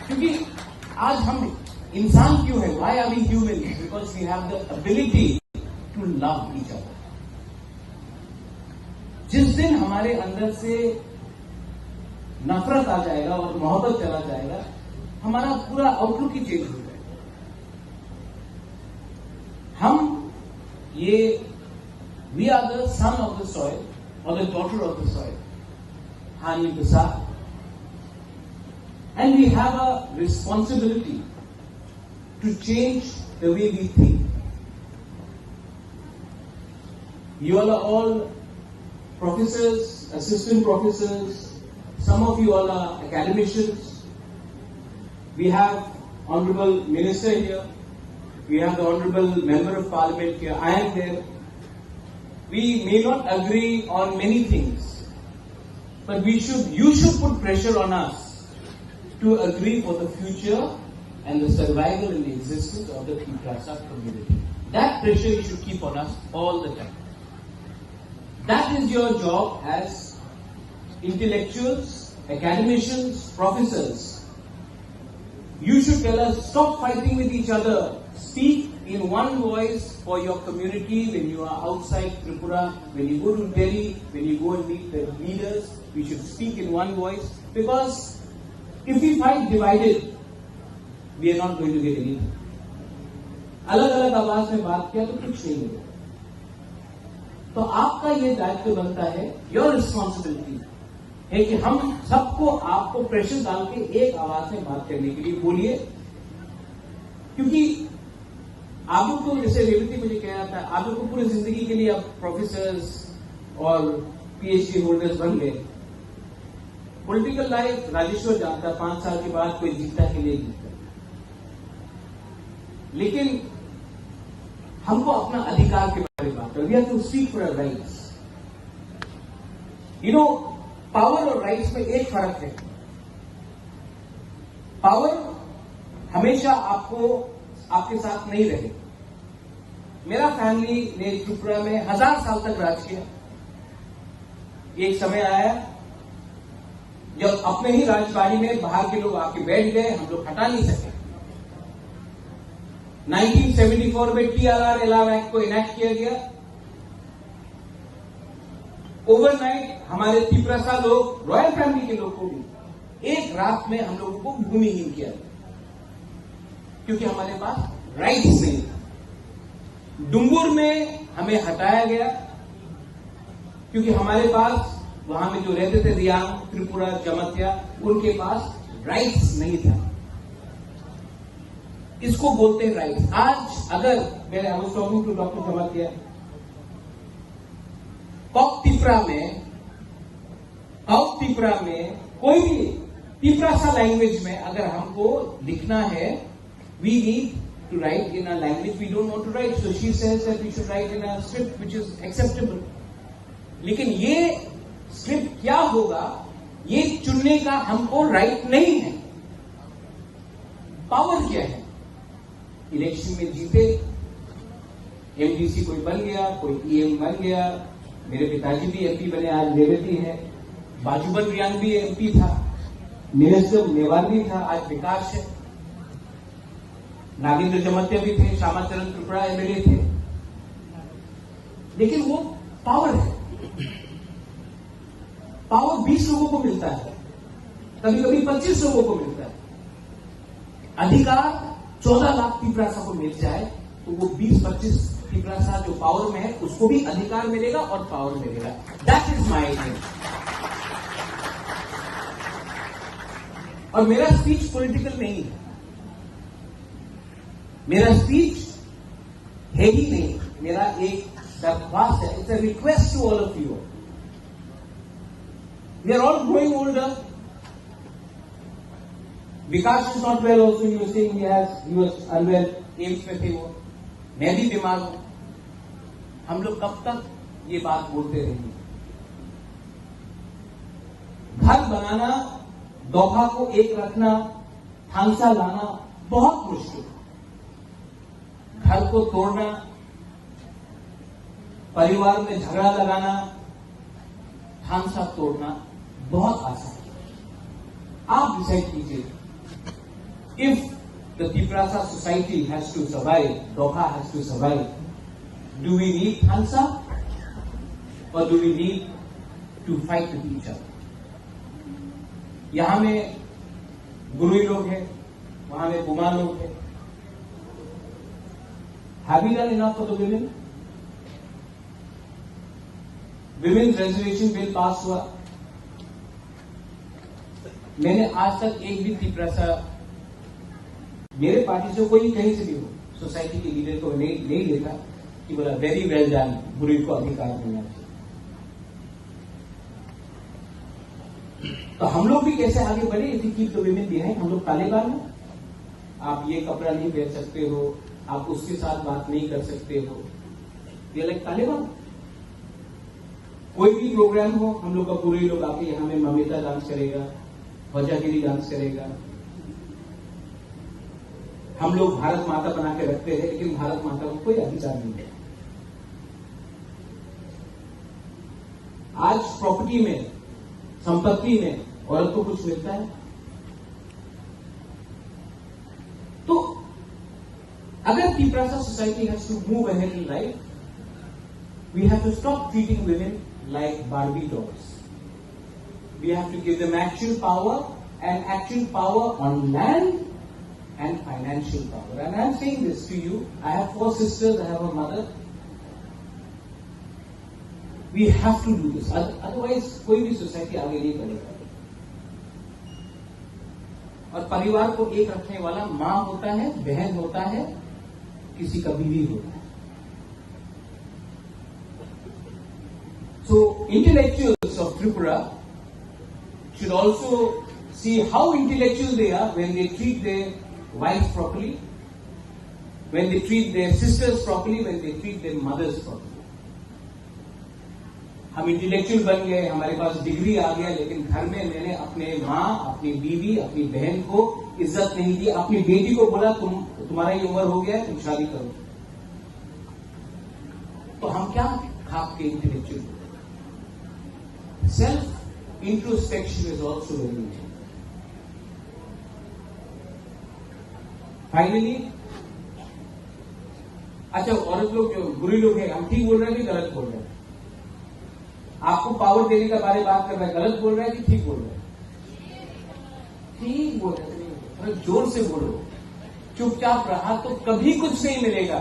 क्योंकि आज हम इंसान क्यों है? Why are we human? Because we have the ability to love each other. जिस दिन हमारे अंदर से नफरत आ जाएगा और मोहब्बत चला जाएगा, हमारा पूरा आउटलुक ही चेंज हो जाएगा। हम ये we are the son of the soil और the daughter of the soil, हानि प्रसाद, and we have a responsibility to change the way we think. You all are all professors, assistant professors, some of you all are academicians. We have Honorable Minister here, we have the Honorable Member of Parliament here, I am there. We may not agree on many things, but you should put pressure on us to agree for the future and the survival and the existence of the Tiprasa community. That pressure you should keep on us all the time. That is your job as intellectuals, academicians, professors. You should tell us, stop fighting with each other. Speak in one voice for your community when you are outside Tripura, when you go to Delhi, when you go and meet the leaders. We should speak in one voice, because if we fight divided, we are not going to get anything. अलग अलग आवाज में बात किया तो कुछ नहीं मिलेगा। तो आपका ये दायित्व बनता है, योर रिस्पॉन्सिबिलिटी है कि हम सबको आपको प्रेशर डाल के एक आवाज में बात करने के लिए बोलिए, क्योंकि आप लोग को, जैसे रेवती मुझे कह रहा था, आप लोग को पूरी जिंदगी के लिए अब प्रोफेसर्स और पीएचडी होल्डर्स बन गए। पॉलिटिकल लाइफ राजेश्वर जानता, 5 साल के बाद कोई जीतता कि नहीं जीतता, लेकिन हमको अपना अधिकार के बारे में बात करें। We have to speak for our rights. You know, power और राइट्स में एक फर्क है। पावर हमेशा आपके साथ नहीं रहे। मेरा फैमिली ने त्रिपुरा में 1000 साल तक राज किया। एक समय आया जब अपने ही राजबाड़ी में बाहर के लोग आके बैठ गए, हम लोग हटा नहीं सके। 1974 में TRR एक्ट को इनैक्ट किया गया। ओवरनाइट हमारे तिपरासा लोग, रॉयल फैमिली के लोग को भी एक रात में हम लोगों को भूमिहीन किया गया, क्योंकि हमारे पास राइट्स नहीं था। डुंगुर में हमें हटाया गया क्योंकि हमारे पास वहां में जो रहते थे रियांग, त्रिपुरा, जमतिया, उनके पास राइट्स नहीं था। इसको बोलते हैं राइट्स। आज अगर मैं I was talking to doctor Jamatia, कॉक तिपरा में कोई भी तिपरासा लैंग्वेज में अगर हमको लिखना है, we need to write in a language we don't want to write. So she says that we should write in a script which is acceptable. लेकिन ये स्क्रिप्ट क्या होगा, ये चुनने का हमको राइट नहीं है। पावर क्या है? इलेक्शन में जीते, एमडीसी कोई बन गया, कोई ईएम बन गया। मेरे पिताजी भी एमपी बने, आज रेवती है। बाजूबन रियांग भी एमपी था, मिनिस्टर मेवाड़ी था, आज विकास है। नागेंद्र जमतिया भी थे, श्यामाचरण त्रिपुरा एमएलए थे। लेकिन वो पावर है। पावर 20 लोगों को मिलता है, कभी कभी 25 लोगों को मिलता है। अधिकार 14 लाख तिपरासा को मिल जाए तो वो 20-25 तिपरासा जो पावर में है उसको भी अधिकार मिलेगा और पावर मिलेगा। That is my idea. और मेरा स्पीच पॉलिटिकल नहीं है, मेरा स्पीच है ही नहीं, मेरा एक दरख्वास्त है, it's a request to all of you. We are all growing older. Vikas is not well also, you saying he was unwell, AIIMS में थे वो, मैं भी बीमार हूं. हम लोग कब तक ये बात बोलते रहेंगे? घर बनाना, दोहा को एक रखना, थांसा लाना बहुत मुश्किल. घर को तोड़ना, परिवार में झगड़ा लगाना, थांसा तोड़ना बहुत आसान है. आप डिसाइड कीजिए. If the Tiprasa society has to survive, Doha has to survive, do we need Thansa or do we need to fight with each other? यहां में गुरुई लोग हैं, वहां में बुमा लोग हैं. Have we done enough for the women? Women's reservation bill पास हुआ. मैंने आज तक एक भी Tiprasa मेरे पार्टी से कोई कहीं से भी हो, सोसाइटी के लीडर को नहीं देखा कि बोला वेरी वेल डन, गुरुई को अधिकार मिलना चाहिए. तो हम लोग भी कैसे आगे बढ़े? If you keep the women behind. हम लोग तालिबान हैं. आप ये कपड़ा नहीं पहन सकते हो, आप उसके साथ बात नहीं कर सकते हो, ये लाइक तालिबान. कोई भी प्रोग्राम हो, हम लोग का पूरे लोग आके यहां में ममिता डांस करेगा, वजागिरी डांस करेगा. हम लोग भारत माता बना के रखते हैं, लेकिन भारत माता को कोई अधिकार नहीं है. आज प्रॉपर्टी में, संपत्ति में औरत को कुछ मिलता है? तो अगर Tiprasa society has to move ahead in life, we have to stop treating women like Barbie dolls. We have to give them actual power, and actual power on land and financial power. And I am saying this to you. I have 4 sisters, I have a mother. We have to do this. Otherwise, कोई भी society आगे नहीं बढ़ेगा. और परिवार को एक रखने वाला मां होता है, बहन होता है, किसी का बीवी होता है. So, intellectuals of Tripura should also see how intellectual they are when they treat their wives properly, when they treat their sisters properly, when they treat their mothers properly. हम इंटेलेक्चुअल बन गए, हमारे पास डिग्री आ गया, लेकिन घर में मैंने अपने माँ, अपनी बीवी, अपनी बहन को इज्जत नहीं दी. अपनी बेटी को बोला तुम्हारा ये उम्र हो गया है, तुम शादी करो. तो हम क्या खाप के intellectual? Self introspection is also very important. Finally, अच्छा औरत लोग जो बुरी लोग हैं, हम ठीक बोल रहे हैं कि गलत बोल रहे हैं? आपको पावर देने का बारे बात कर रहा है, गलत बोल रहा है कि ठीक बोल रहा है? ठीक बोल रहे हैं. थोड़ा जोर से बोलो. चुपचाप रहा तो कभी कुछ नहीं मिलेगा.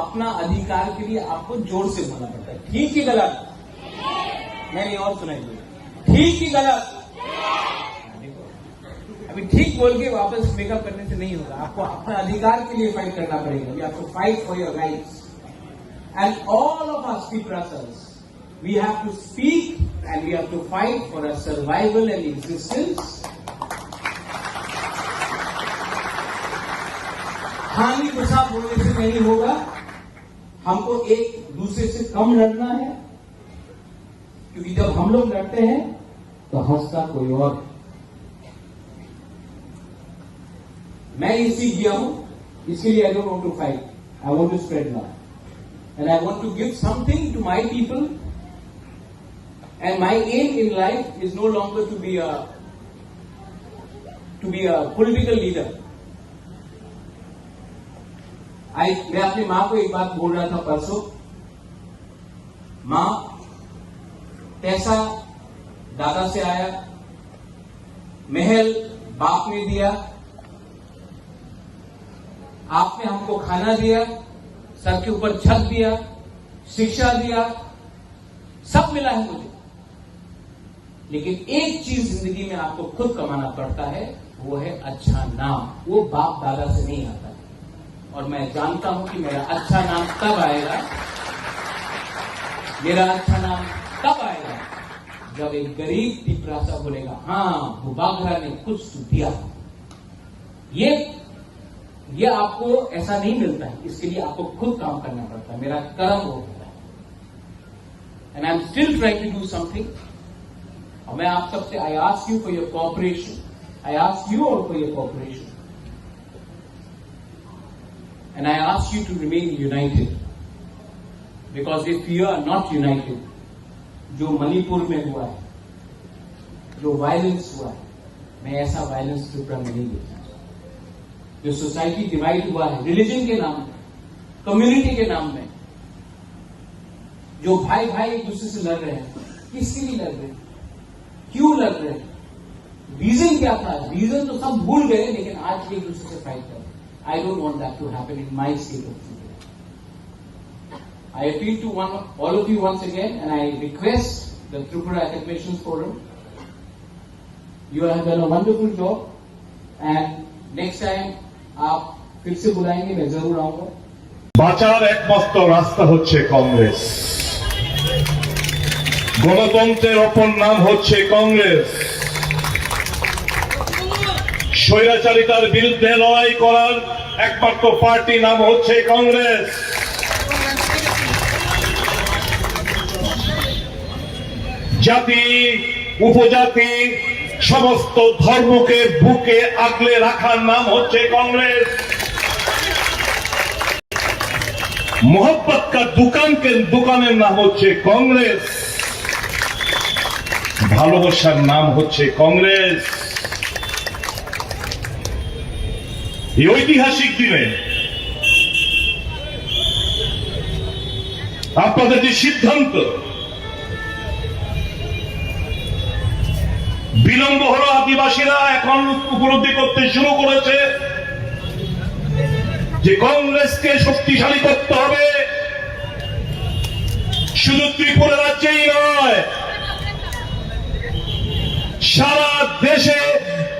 अपना अधिकार के लिए आपको जोर से बोलना पड़ता है. ठीक ही गलत? नहीं, और सुनाइए. ठीक ही गलत? अभी ठीक बोल के वापस मेकअप करने से नहीं होगा. आपको अपना अधिकार के लिए फाइट करना पड़ेगा. You have to fight for your rights. And all of us Tiprasas, we have to speak and we have to fight for our survival and existence. हानि प्रसाद होने से नहीं होगा. हमको एक दूसरे से कम लड़ना है, क्योंकि जब हम लोग लड़ते हैं तो हंसता कोई और. मैं ये सीख गया हूं, इसके लिए I don't want to fight. I want to spread love and I want to give something to my people. And my aim in life is no longer to be a political leader. मैं अपनी मां को एक बात बोल रहा था परसों. मां, पैसा दादा से आया, महल बाप ने दिया, आपने हमको खाना दिया, सर के ऊपर छत दिया, शिक्षा दिया, सब मिला है मुझे. लेकिन एक चीज जिंदगी में आपको खुद कमाना पड़ता है, वो है अच्छा नाम। वो बाप दादा से नहीं आता है। और मैं जानता हूं कि मेरा अच्छा नाम तब आएगा, मेरा अच्छा नाम तब आएगा जब एक गरीब पिपरासा बोलेगा, हाँ बुबागरा ने कुछ तो दिया। ये आपको ऐसा नहीं मिलता है, इसके लिए आपको खुद काम करना पड़ता है। मेरा कर्म वो होता है, and I am still trying to do something. और मैं आप सबसे I ask you for your cooperation, I ask you all for your cooperation, and I ask you to remain united, because if you are not united, जो मणिपुर में हुआ है, जो violence हुआ है, मैं ऐसा वायलेंस त्रिपुरा में नहीं देखता। जो सोसाइटी डिवाइड हुआ है रिलीजन के नाम में, कम्युनिटी के नाम में, जो भाई भाई एक दूसरे से लड़ रहे हैं, किसके लिए लड़ रहे हैं, क्यों लड़ रहे हैं, रीजन क्या था? रीजन तो सब भूल गए, लेकिन आज एक दूसरे से फाइट कर रहे हैं। I don't want that to happen in my state of Tripura. I appeal to all of you once again, and I request the Tripura Academicians Forum. You have done a wonderful job, and next time आप फिर से बुलाएंगे, मैं जरूर आऊंगा। বাঁচার একমাত্র রাস্তা হচ্ছে কংগ্রেস। গণতন্ত্রের অপর নাম হচ্ছে কংগ্রেস। স্বৈরাচারিতার বিরুদ্ধে লড়াই করার একমাত্র পার্টি নাম হচ্ছে কংগ্রেস। জাতি উপজাতি সমস্ত ধর্মকে বুকে আগলে রাখার নাম হচ্ছে কংগ্রেস। मोहब्बत का दुकाনের নাম হচ্ছে কংগ্রেস। ভালোবাসার নাম হচ্ছে কংগ্রেস। এই ঐতিহাসিক দিনে আপনাদের যে সিদ্ধান্ত, বিলম্ব হলো, আদিবাসীরা এখন উপলব্ধি করতে শুরু করেছে যে কংগ্রেসকে শক্তিশালী করতে হবে। শুধু ত্রিপুরা রাজ্যেই নয়, সারা দেশে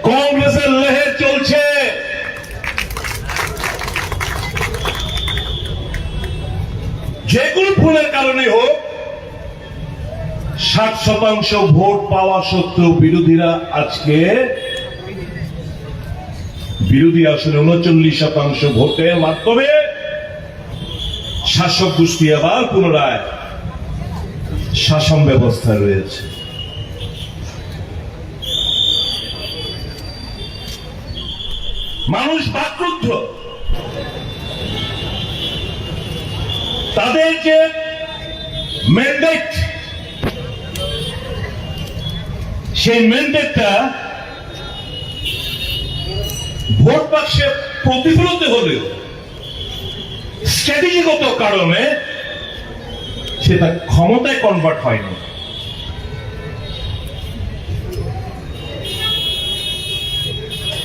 কংগ্রেসের লহর চলছে। যে কোনো ভুলের কারণে হোক, 60% ভোট পাওয়া সত্ত্বেও বিরোধীরা আজকে বিরোধী আসনে 39% ভোটের মাধ্যমে শাসক গোষ্ঠী আবার পুনরায় শাসন ব্যবস্থায় রয়েছে। মানুষ বাকরুদ্ধ। তাদের যে ম্যান্ডেট, সেই ম্যান্ডেটটা ভোট বাক্সে প্রতিফলিত হলেও স্ট্র্যাটেজিগত কারণে সেটা ক্ষমতায় কনভার্ট হয়নি।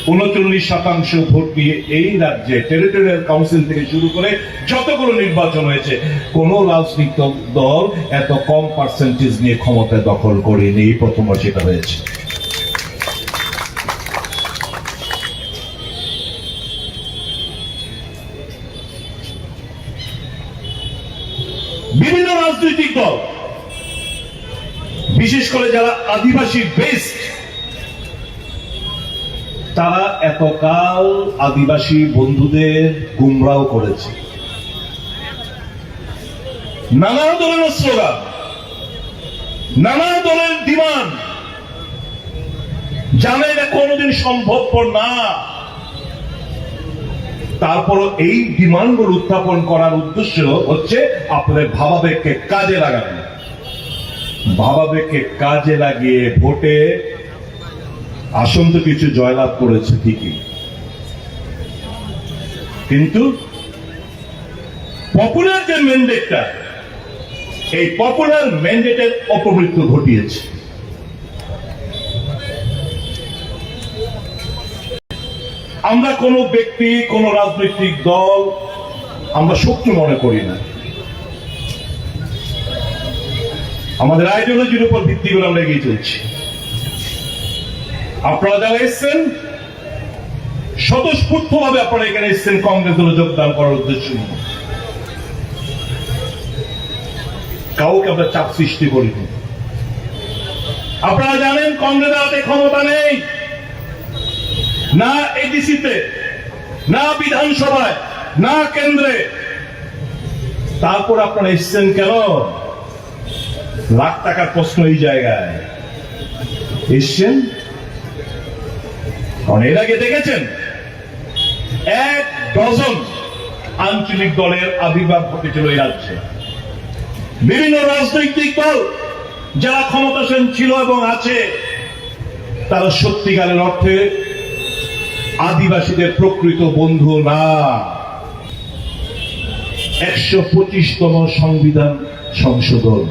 39% ভোট দিয়ে এই রাজ্যে টেরিটোরিয়াল কাউন্সিল থেকে শুরু করে যতগুলো নির্বাচন হয়েছে, কোন রাজনৈতিক দল এত কম পার্সেন্টেজ নিয়ে ক্ষমতায় দখল করেনি। প্রথমবার সেটা হয়েছে। বিভিন্ন রাজনৈতিক দল, বিশেষ করে যারা আদিবাসী বেসড, তারা এতকাল আদিবাসী বন্ধুদের গুমরাও করেছে। নানা ধরনের স্লোগান, নানা ধরনের ডিমান্ড, জানে এটা কোনোদিন সম্ভবপর না। তারপর এই ডিমান্ডগুলো উত্থাপন করার উদ্দেশ্য হচ্ছে আপনাদের ভাবাবেগকে কাজে লাগানো। ভাবাবেগকে কাজে লাগিয়ে ভোটে আসন তো কিছু জয়লাভ করেছে ঠিকই, কিন্তু পপুলার যে ম্যান্ডেটটা, এই পপুলার ম্যান্ডেটের অপমৃত্যু ঘটিয়েছে। আমরা কোন ব্যক্তি, কোন রাজনৈতিক দল আমরা শত্রু মনে করি না। আমাদের আইডিওলজির উপর ভিত্তি করে আমরা এগিয়ে চলছি। আপনারা যারা এসছেন স্বতঃস্ফূর্তভাবে আপনারা এখানে এসছেন কংগ্রেস দলে যোগদান করার উদ্দেশ্য নিয়ে। কাউকে আমরা চাপ সৃষ্টি করিনি। আপনারা জানেন কংগ্রেসের হাতে ক্ষমতা নেই, না এডিসিতে, না বিধানসভায়, না কেন্দ্রে। তারপর আপনারা এসছেন কেন? লাখ টাকার প্রশ্ন এই জায়গায় এসছেন কারণ এর আগে দেখেছেন 1 ডজন আঞ্চলিক দলের আবির্ভাব ঘটেছিল এই রাজ্যে। বিভিন্ন রাজনৈতিক দল যারা ক্ষমতাসীন ছিল এবং আছে তারা সত্যিকারের অর্থে আদিবাসীদের প্রকৃত বন্ধু না। 125তম সংবিধান সংশোধন,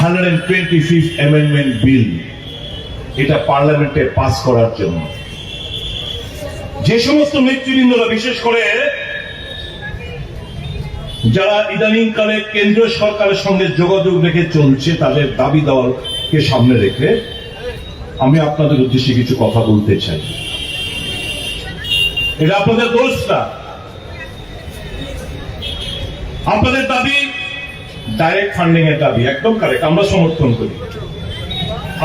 125th অ্যামেন্ডমেন্ট বিল, এটা পার্লামেন্টে পাস করার জন্য যে সমস্ত নেতৃবৃন্দরা, বিশেষ করে যারা ইদানিংকালে কেন্দ্রীয় সরকারের সঙ্গে যোগাযোগ রেখে চলছে, তাদের দাবি দেওয়াকে সামনে রেখে আমি আপনাদের উদ্দেশ্যে কিছু কথা বলতে চাই। এটা আপনাদের দোষ না। আপনাদের দাবি ডাইরেক্ট ফান্ডিং এর দাবি, একদম কারেক্ট, আমরা সমর্থন করি।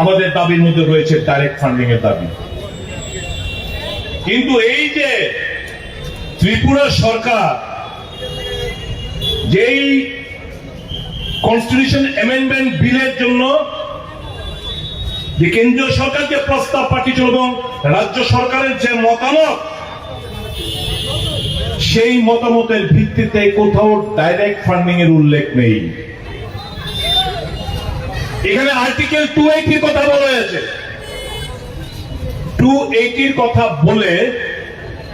আমাদের দাবির মধ্যে রয়েছে ডাইরেক্ট ফান্ডিং এর দাবি। কিন্তু এই যে ত্রিপুরা সরকার যেই কনস্টিটিউশন অ্যামেন্ডমেন্ট বিলের জন্য যে কেন্দ্রীয় সরকার যে প্রস্তাব পাঠিয়েছিল এবং রাজ্য সরকারের যে মতামত, সেই মতামতের ভিত্তিতে কোথাও ডাইরেক্ট ফান্ডিং এর উল্লেখ নেই। এখানে আর্টিকেল 280 কথা বলা হয়েছে। 280 কথা বলে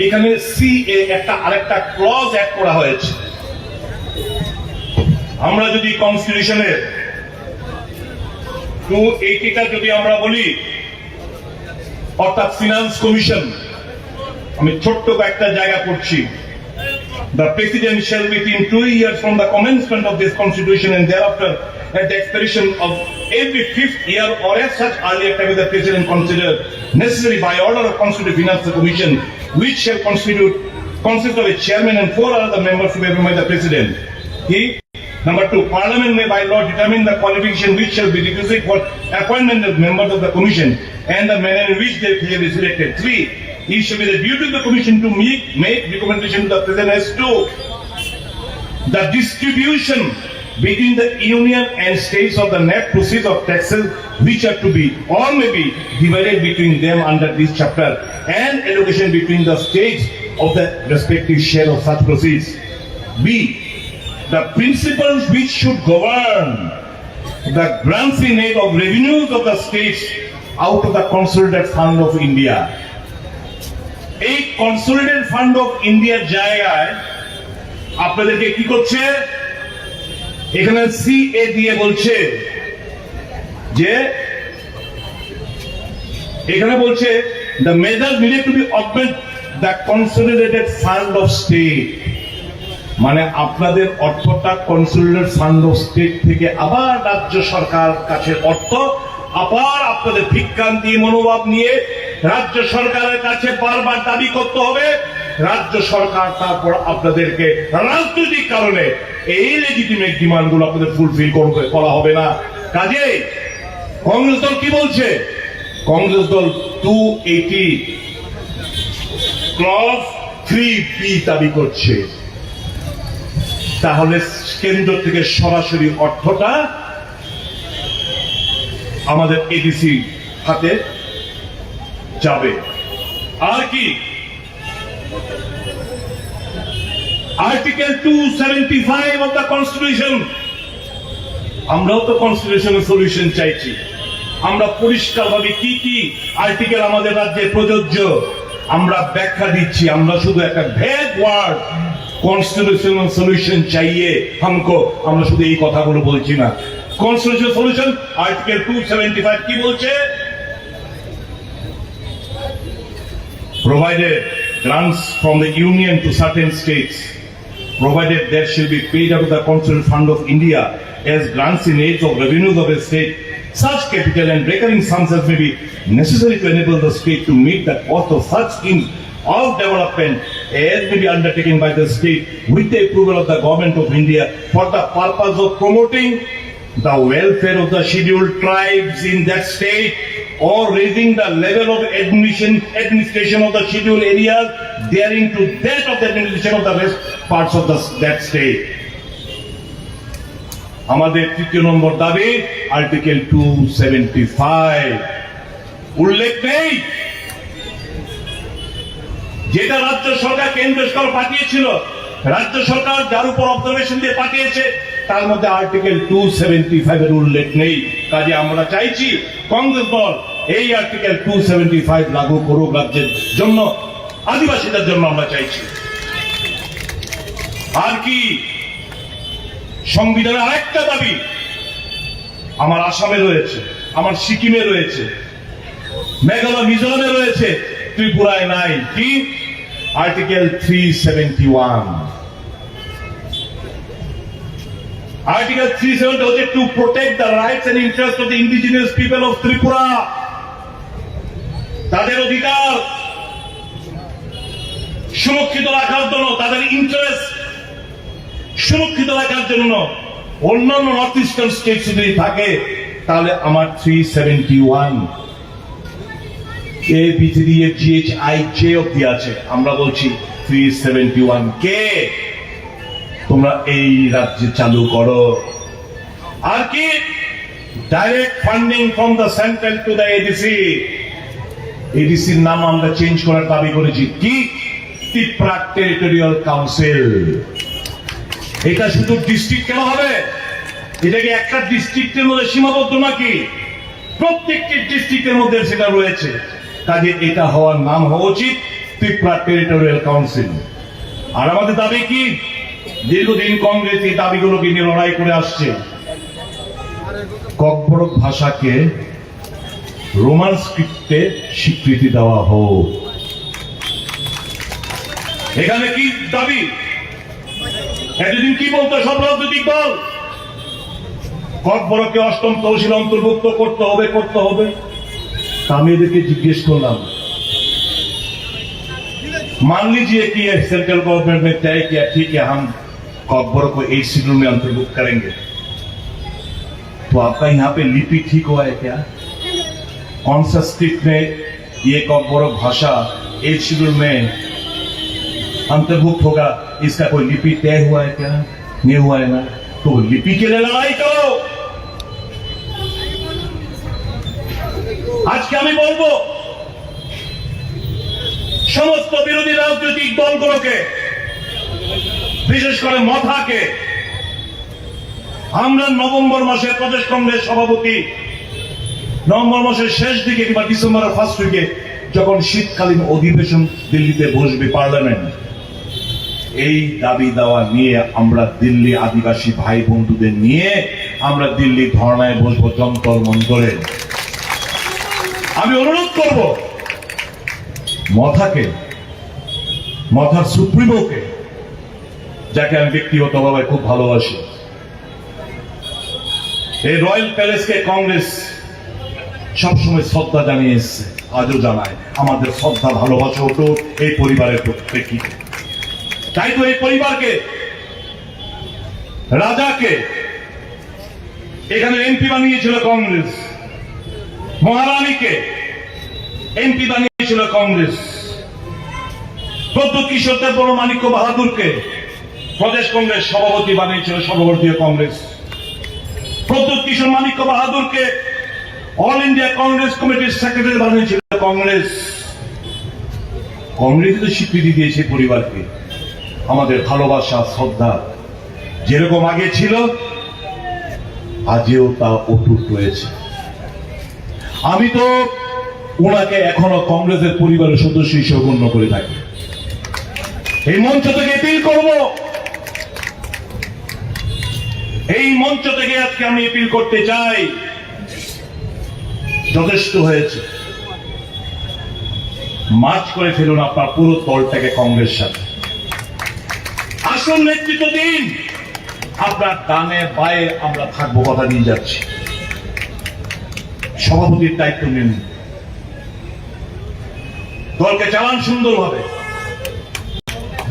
এখানে সিএ একটা আরেকটা ক্লজ অ্যাড করা হয়েছে। আমরা যদি কনস্টিটিউশনের 280টা যদি আমরা বলি, অর্থাৎ ফিনান্স কমিশন, আমি ছোট্ট একটা জায়গা করছি, the president shall within 2 years from the commencement of this constitution and thereafter at the expiration of every 5th year or as such earlier time the president consider necessary by order of constituted finance commission, which shall consist of a chairman and 4 other members to be appointed by the president. Number 2, Parliament may by law determine the qualification which shall be requisite for appointment of members of the commission and the manner in which they will be selected. 3, it shall be the duty of the commission to make recommendation to the president as to the distribution between the union and states of the net proceeds of taxes which are to be or may be divided between them under this chapter, and allocation between the states of the respective share of such proceeds. B, the principles which should govern the grants in aid of revenues of the states out of the consolidated fund of India. এই consolidated fund of ইন্ডিয়ার জায়গায় আপনাদেরকে কি করছে, এখানে CA দিয়ে বলছে যে, এখানে বলছে the measures needed to be augment the consolidated fund of state, মানে আপনাদের অর্থটা কনসোলিডেটেড ফান্ড অফ স্টেট থেকে আবার রাজ্য সরকার কাছে অর্থ আবার আপনাদের ভিক্ষান্তি মনোভাব নিয়ে রাজ্য সরকারের কাছে বারবার দাবি করতে হবে। রাজ্য সরকার তারপর আপনাদেরকে রাজনৈতিক কারণে এই লেজিটিমেট ডিমান্ড গুলো আপনাদের ফুলফিল করা হবে না। কাজেই কংগ্রেস দল কি বলছে? কংগ্রেস দল 280 ক্লজ 3B দাবি করছে। তাহলে কেন্দ্র থেকে সরাসরি অর্থটা আমাদের এডিসি হাতে যাবে। আর কি আর্টিকেল 275 অফ দ্য কনস্টিটিউশন, আমরাও তো কনস্টিটিউশনের সলিউশন চাইছি। আমরা পরিষ্কারভাবে কি কি আর্টিকেল আমাদের রাজ্যে প্রযোজ্য আমরা ব্যাখ্যা দিচ্ছি। আমরা শুধু একটা ভেগ ওয়ার্ড কনস্টিটিউশনাল সলিউশন চাইয়ে হামকো, আমরা শুধু এই কথাগুলো বলছি না। কনস্টিটিউশনাল সলিউশন আর্টিকেল 275 কি বলছে? Provided grants from the union to certain states, provided there shall be paid out of the consolidated fund of India as grants in aid of revenues of a state Such capital and recurring sums as may be necessary to enable the state to meet the cost of such schemes of development as may be undertaken by the state with the approval of the government of India for the purpose of promoting the welfare of the scheduled tribes in that state or raising the level of administration of the scheduled areas daring to that of the administration of the rest parts of that state. আমাদের তৃতীয় নম্বর দাবি article 275 উল্লেখ নেই যেটা রাজ্য সরকার কেন্দ্র সরকার পাঠিয়েছিল, রাজ্য সরকার যার উপর অবজারভেশন দিয়ে পাঠিয়েছে তার মধ্যে আর্টিকেল 275 এর উল্লেখ নেই। কাজে আমরা চাইছি কংগ্রেস দল এই আর্টিকেল 275 লাগু করুক রাজ্যের জন্য, আদিবাসীদের জন্য আমরা চাইছি। আর কি সংবিধানের আরেকটা দাবি আমার আসামে রয়েছে, আমার সিকিমে রয়েছে, মেঘালয় মিজোরামে রয়েছে, ত্রিপুরায় নাই। কি আর্টিকেল 371? আর্টিকেল 370 হচ্ছে to protect the rights and interest of the indigenous people of Tripura. তাদের অধিকার সুরক্ষিত রাখার জন্য, তাদের ইন্টারেস্ট সুরক্ষিত রাখার জন্য অন্যান্য নর্থ ইস্টার্ন স্টেট যদি থাকে তাহলে আমার 371 এ বি3 এ জিএইচ আই জে অব্দি আছে। আমরা বলছি 371 কে তোমরা এই রাজ্যে চালু করো। আর কি direct funding from the central to the ADC. এডিসির নাম আমরা চেঞ্জ করার দাবি করেছি। কি ত্রিপুরা টেরিটোরিয়াল কাউন্সিল। এটা শুধু ডিস্ট্রিক্ট কেন হবে? এটা কি একটা ডিস্ট্রিক্টের মধ্যে সীমাবদ্ধ নাকি? প্রত্যেকটি ডিস্ট্রিক্টের মধ্যে সেটা রয়েছে। কাজে এটা হওয়ার নাম হওয়া উচিত ত্রিপুরা টেরিটোরিয়াল কাউন্সিল। আর আমাদের দাবি কি? দীর্ঘদিন কংগ্রেস এই দাবিগুলোকে নিয়ে লড়াই করে আসছে। ককবরক ভাষাকে রোমান স্ক্রিপ্টে স্বীকৃতি দেওয়া হোক। এখানে কি দাবি? এতদিন কি বলতো সব রাজনৈতিক দল? ককবরককে অষ্টম তহসিল অন্তর্ভুক্ত করতে হবে। আমি এদেরকে জিজ্ঞেস করলাম, मान लीजिए कि सेंट्रल गवर्नमेंट ने तय किया ठीक है हम कॉकबोरो को 8 शेड्यूल में अंतर्भुक्त करेंगे, तो आपका यहाँ पे लिपि ठीक हुआ है क्या? कौन सा स्क्रिप्ट में ये कॉकबोरो भाषा 8 शेड्यूल में अंतर्भुक्त होगा, इसका कोई लिपि तय हुआ है क्या? नहीं हुआ है ना, तो लिपि के लिए लड़ाई करो। আজকে আমি বলবো সমস্ত বিরোধী রাজনৈতিক দলগুলোকে, বিশেষ করে মথাকে, আমরা নভেম্বর মাসে প্রদেশ কংগ্রেস সভাপতি নভেম্বর মাসের শেষ দিকে কিংবা ডিসেম্বরের ফার্স্ট উইকে যখন শীতকালীন অধিবেশন দিল্লিতে বসবে পার্লামেন্ট, এই দাবি দেওয়া নিয়ে আমরা দিল্লি আদিবাসী ভাই বন্ধুদের নিয়ে আমরা দিল্লি ধর্নায় বসবো যন্তর মন্তরে। আমি অনুরোধ করব মথাকে, মথার সুপ্রিমোকে, যাকে আমি ব্যক্তিগতভাবে খুব ভালোবাসি, এই রয়্যাল প্যালেসকে কংগ্রেস সবসময় শ্রদ্ধা জানিয়ে এসছে, আজও জানায়। আমাদের শ্রদ্ধা ভালোবাসা হতো এই পরিবারের প্রেক্ষিতে। তাই তো এই পরিবারকে, রাজাকে এখানে এমপি বানিয়েছিল কংগ্রেস, মহারানীকে এমপি বানিয়েছিল কংগ্রেস, প্রদ্যুৎ কিশোর দেববর্মা মাণিক্য বাহাদুরকে প্রদেশ কংগ্রেস সভাপতি বানিয়েছিল সর্বভারতীয় কংগ্রেস, প্রদ্যুৎ কিশোর মাণিক্য বাহাদুরকে অল ইন্ডিয়া কংগ্রেস কমিটির সেক্রেটারি বানিয়েছিল কংগ্রেস। কংগ্রেস তো স্বীকৃতি দিয়েছে পরিবারকে। আমাদের ভালোবাসা শ্রদ্ধা যেরকম আগে ছিল আজও তা অটুট রয়েছে। আমি তো ওনাকে এখনো কংগ্রেসের পরিবারের সদস্য হিসেবে গণ্য করে থাকি। এই মঞ্চ থেকে এপিল করব, এই মঞ্চ থেকে আজকে আমি এপিল করতে চাই, যথেষ্ট হয়েছে। মার্চ করে ফেলুন আপনার পুরো দলটাকে কংগ্রেস সাথে, আসল নেতৃত্ব দিন। আপনার ডানে বায়ে আমরা থাকবো, কথা দিয়ে যাচ্ছি। সভাপতির দায়িত্ব নিন, দলকে চালান সুন্দরভাবে।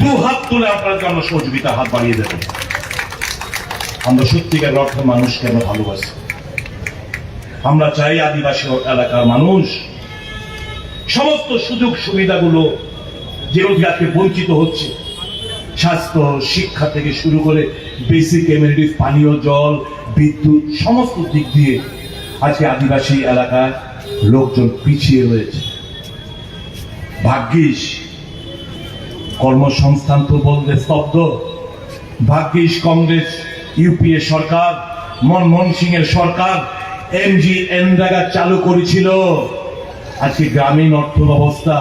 দু হাত তুলে আপনাকে আমরা সহযোগিতা হাত বাড়িয়ে দেব। আমরা সত্যিকার অর্থে মানুষকে আমরা ভালোবাসি। আমরা চাই আদিবাসী এলাকার মানুষ সমস্ত সুযোগ সুবিধাগুলো যেগুলো থেকে আজকে বঞ্চিত হচ্ছে, স্বাস্থ্য, শিক্ষা থেকে শুরু করে বেসিক এমিনিটিস, পানীয় জল, বিদ্যুৎ, সমস্ত দিক দিয়ে আজকে আদিবাসী এলাকায় লোকজন পিছিয়ে রয়েছে। ভাগ্যিস কর্মসংস্থান তো বলতে স্তব্ধ। ভাগ্যিস কংগ্রেস ইউপিএ সরকার, মনমোহন সিং এর সরকার এমজিএনরেগা চালু করেছিল। আজকে গ্রামীণ অর্থ ব্যবস্থা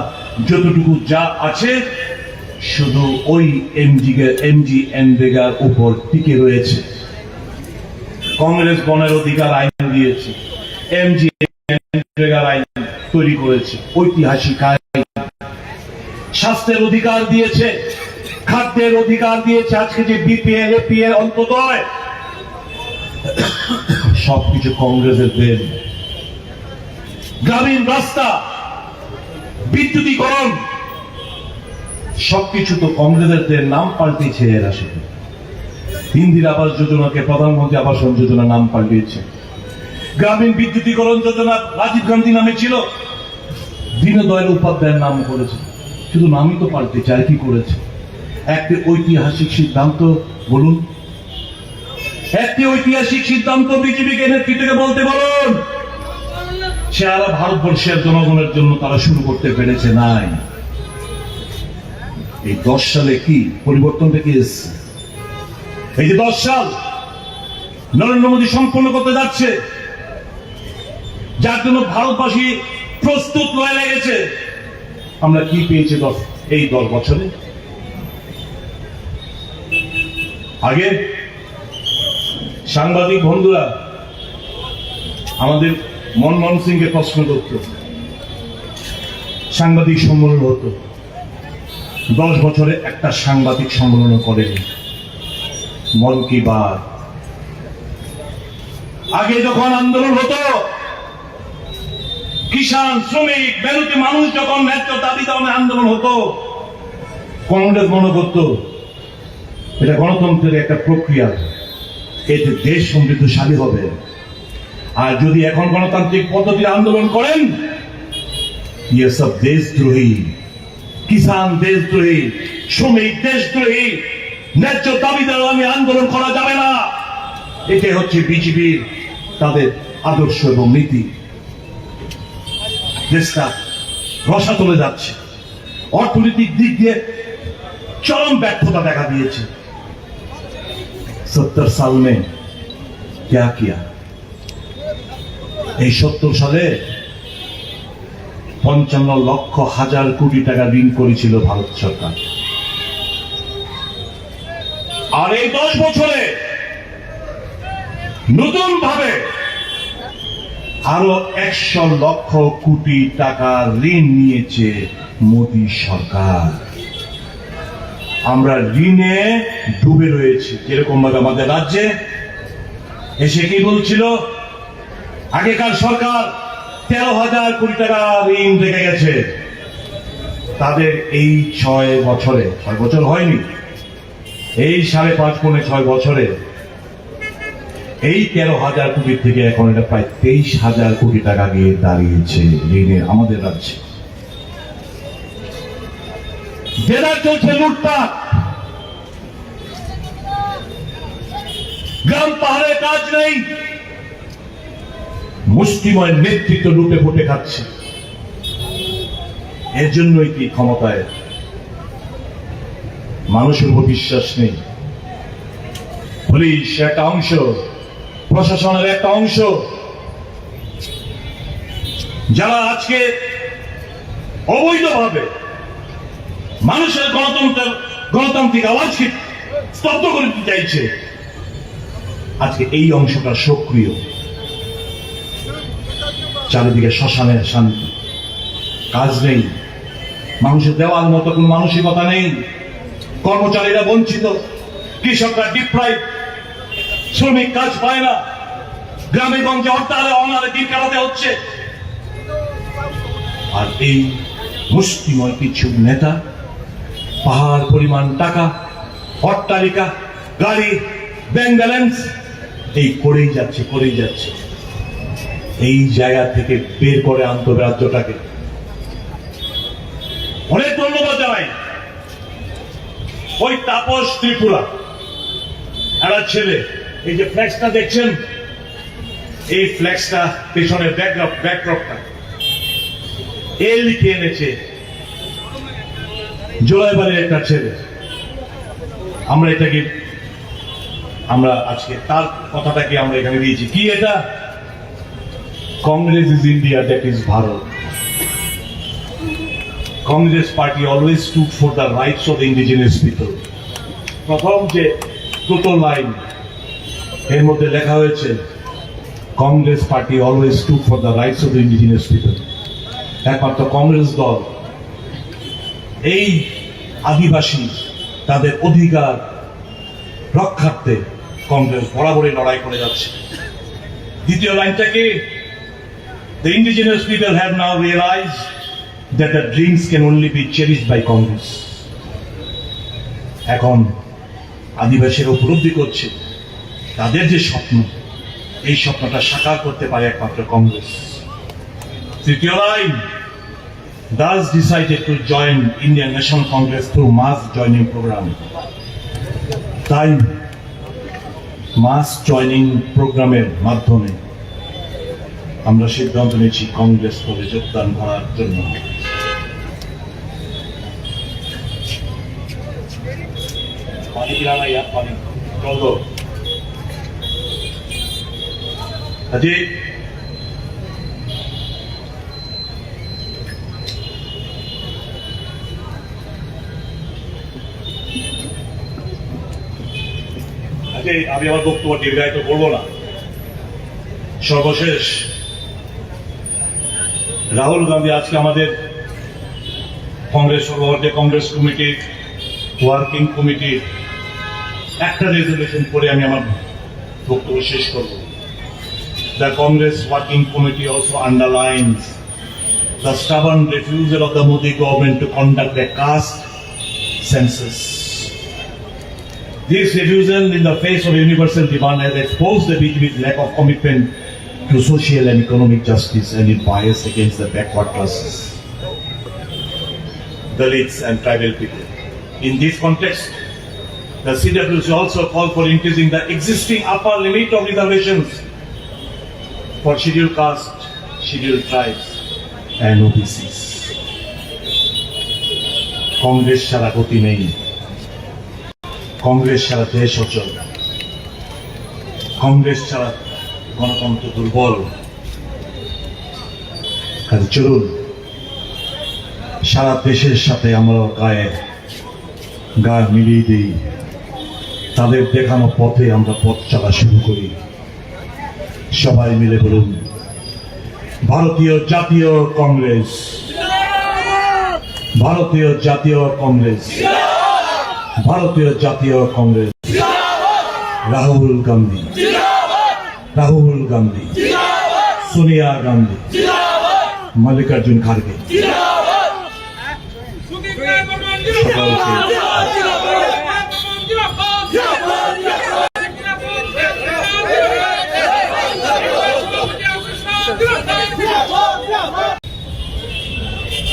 যতটুকু যা আছে শুধু ওই এমজিএনরেগার উপর টিকে রয়েছে। কংগ্রেস বনের অধিকার আইন দিয়েছে, এমজিএনরেগার আইন তৈরি করেছে, ঐতিহাসিক আইন। স্বাস্থ্যের অধিকার দিয়েছে, খাদ্যের অধিকার দিয়েছে। আজকে যে বিপিএল, এপিএল, অন্তদয়, সবকিছু কংগ্রেসের দেন। গ্রামীণ রাস্তা, বিদ্যুতীকরণ, সবকিছু তো কংগ্রেসের দেন। নাম পাল্টেছে এরা শুধু। ইন্দিরা আবাস যোজনাকে প্রধানমন্ত্রী আবাস যোজনা নাম পাল্টিয়েছে। গ্রামীণ বিদ্যুতীকরণ যোজনা রাজীব গান্ধী নামে ছিল, দীনদয়াল উপাধ্যায়ের নাম করেছে। শুধু নামই তো পাল্টেছে, আর কি করেছে? একটি ঐতিহাসিক সিদ্ধান্ত বলুন, একটি ঐতিহাসিক সিদ্ধান্ত বিজেপিকে নেতৃত্বকে বলতে বলুন। সারা ভারতবর্ষের জনগণের জন্য তারা শুরু করতে পেরেছে নাই। এই 10 সালে কি পরিবর্তনটা কি এসছে? এই যে 10 সাল নরেন্দ্র মোদী সম্পন্ন করতে যাচ্ছে, যার জন্য ভারতবাসী প্রস্তুত হয়ে লেগেছে। আমরা কি পেয়েছি এই 10 বছরে? আগে সাংবাদিক বন্ধুরা আমাদের মনমোহন সিংকে প্রশ্ন করত, সাংবাদিক সম্মেলন হতো। 10 বছরে একটা সাংবাদিক সম্মেলন করেনি। মন কি বাত। আগে যখন আন্দোলন হতো, কিষাণ, শ্রমিক, মেহনতি মানুষ যখন ন্যায্য দাবি দামে আন্দোলন হতো, কংগ্রেস মনে করত এটা গণতন্ত্রের একটা প্রক্রিয়া, এতে দেশ সমৃদ্ধশালী হবে। আর যদি এখন গণতান্ত্রিক পদ্ধতির আন্দোলন করেন, ইয়ে সব দেশদ্রোহী। কিষাণ দেশদ্রোহী, শ্রমিক দেশদ্রোহী, ন্যায্য দাবি দামে আন্দোলন করা যাবে না। এটাই হচ্ছে বিজেপির তাদের আদর্শ এবং নীতি। দেশটা রসাতলে যাচ্ছে, অর্থনৈতিক দিক দিয়ে চরম ব্যর্থতা দেখা দিয়েছে। 70 সাল মে क्या किया? এই 70 সালে 55 লক্ষ হাজার কোটি টাকা ঋণ করেছিল ভারত সরকার। আর এই 10 বছরে নতুন ভাবে আরো 100 লক্ষ কোটি টাকা ঋণ নিয়েছে মোদী সরকার। আমরা ঋণে ডুবে রয়েছি। যেরকম ভাবে আমাদের রাজ্যে এসে কি বলছিল, আগেকার সরকার 13,000 কোটি টাকা ঋণ রেখে গেছে। তাদের এই 6 বছরে, 6 বছর হয়নি, এই 5.5 পৌনে 6 বছরে এই 13,000 কোটি থেকে এখন এটা প্রায় 23,000 কোটি টাকা গিয়ে দাঁড়িয়েছে ঋণে আমাদের রাজ্যে। জেলা চলছে লুটপাট, গ্রাম পাহাড়ে কাজ নেই, মুষ্টিময় নেতৃত্ব লুটে ফুটে খাচ্ছে। এর জন্যই কি ক্ষমতায় মানুষের উপর বিশ্বাস নেই। পুলিশ একটা অংশ, প্রশাসনের একটা অংশ, যারা আজকে অবৈধভাবে মানুষের গণতান্ত্রিক আওয়াজকে স্তব্ধ করে দিতে চাইছে, আজকে এই অংশটা সক্রিয়। চারিদিকে শ্মশানের শান্তি, কাজ নেই, মানুষের দেওয়ার মতো কোন মানসিকতা নেই, কর্মচারীরা বঞ্চিত, কৃষকরা ডিপ্রাইভ, শ্রমিক কাজ পায় না, গ্রামে গঞ্জে হরতালে অনারে দিন কাটাতে হচ্ছে। আর এই মুষ্টিময় কিছু নেতা পাহাড় পরিমাণ টাকা, অট্টালিকা, গাড়ি, ব্যাংক ব্যালেন্স এই করেই যাচ্ছে। এই জায়গা থেকে বের করে আনতে হবে রাজ্যটাকে। অনেক ধন্যবাদ জানাই ওই তাপস ত্রিপুরা একটা ছেলে, এই যে ফ্ল্যাক্সটা দেখছেন, এই ফ্ল্যাক্সটা পেছনের ব্যাকড্রপটা এ লিখে এনেছে জোলাইবাড়ির একটা ছেলে। আমরা আজকে তার কথাটাকে আমরা এখানে দিয়েছি। কি এটা? Congress is India, that is Bharat. Congress party always stood for the rights of the indigenous people. প্রথম যে দুটো লাইন এর মধ্যে লেখা হয়েছে, Congress party always stood for the rights of the indigenous people. একমাত্র কংগ্রেস দল এই আদিবাসী তাদের অধিকার রক্ষার্থে কংগ্রেস বরাবরই লড়াই করে যাচ্ছে। দ্বিতীয় লাইনটা কি? The indigenous people have now realized that their dreams can only be cherished by Congress. এখন আদিবাসীরা উপলব্ধি করছে তাদের যে স্বপ্ন, এই স্বপ্নটা সাকার করতে পারে একমাত্র কংগ্রেস। তৃতীয় line, thus decided to join Indian National Congress through mass joining program. তাই মাস জয়নিং প্রোগ্রামের মাধ্যমে আমরা সিদ্ধান্ত নিয়েছি কংগ্রেস দলে যোগদান করার জন্য। পানি পিলানা ইয়া পানি জল আজি আমি আমার বক্তব্য দীর্ঘায়িত করবো না। সর্বশেষ রাহুল গান্ধী আজকে আমাদের কংগ্রেস সর্বভারতীয় কংগ্রেস কমিটির ওয়ার্কিং কমিটির একটা রেজলিউশন করে আমি আমার বক্তব্য শেষ করব। The Congress Working Committee also underlines the stubborn refusal of the Modi government to conduct a caste census. This refusal in the face of universal demand has exposed the BJP's lack of commitment to social and economic justice and its bias against the backward classes, Dalits and tribal people. In this context, the CWC also called for increasing the existing upper limit of reservations for scheduled caste, scheduled tribes and OBCs. Congress ছাড়া গতি নেই, কংগ্রেস ছাড়া দেশ অচল, কংগ্রেস ছাড়া গণতন্ত্র দুর্বল। কাজে চলুন সারা দেশের সাথে আমরা গা মিলিয়ে দিই, তাদের দেখানো পথে আমরা পথ চলা শুরু করি। সবাই মিলে বলুন, ভারতীয় জাতীয় কংগ্রেস, ভারতীয় জাতীয় কংগ্রেস, ভারতীয় জাতীয় কংগ্রেস। রাহুল গান্ধী, রাহুল গান্ধী, সোনিয়া গান্ধী, মল্লিকার্জুন খাড়গে।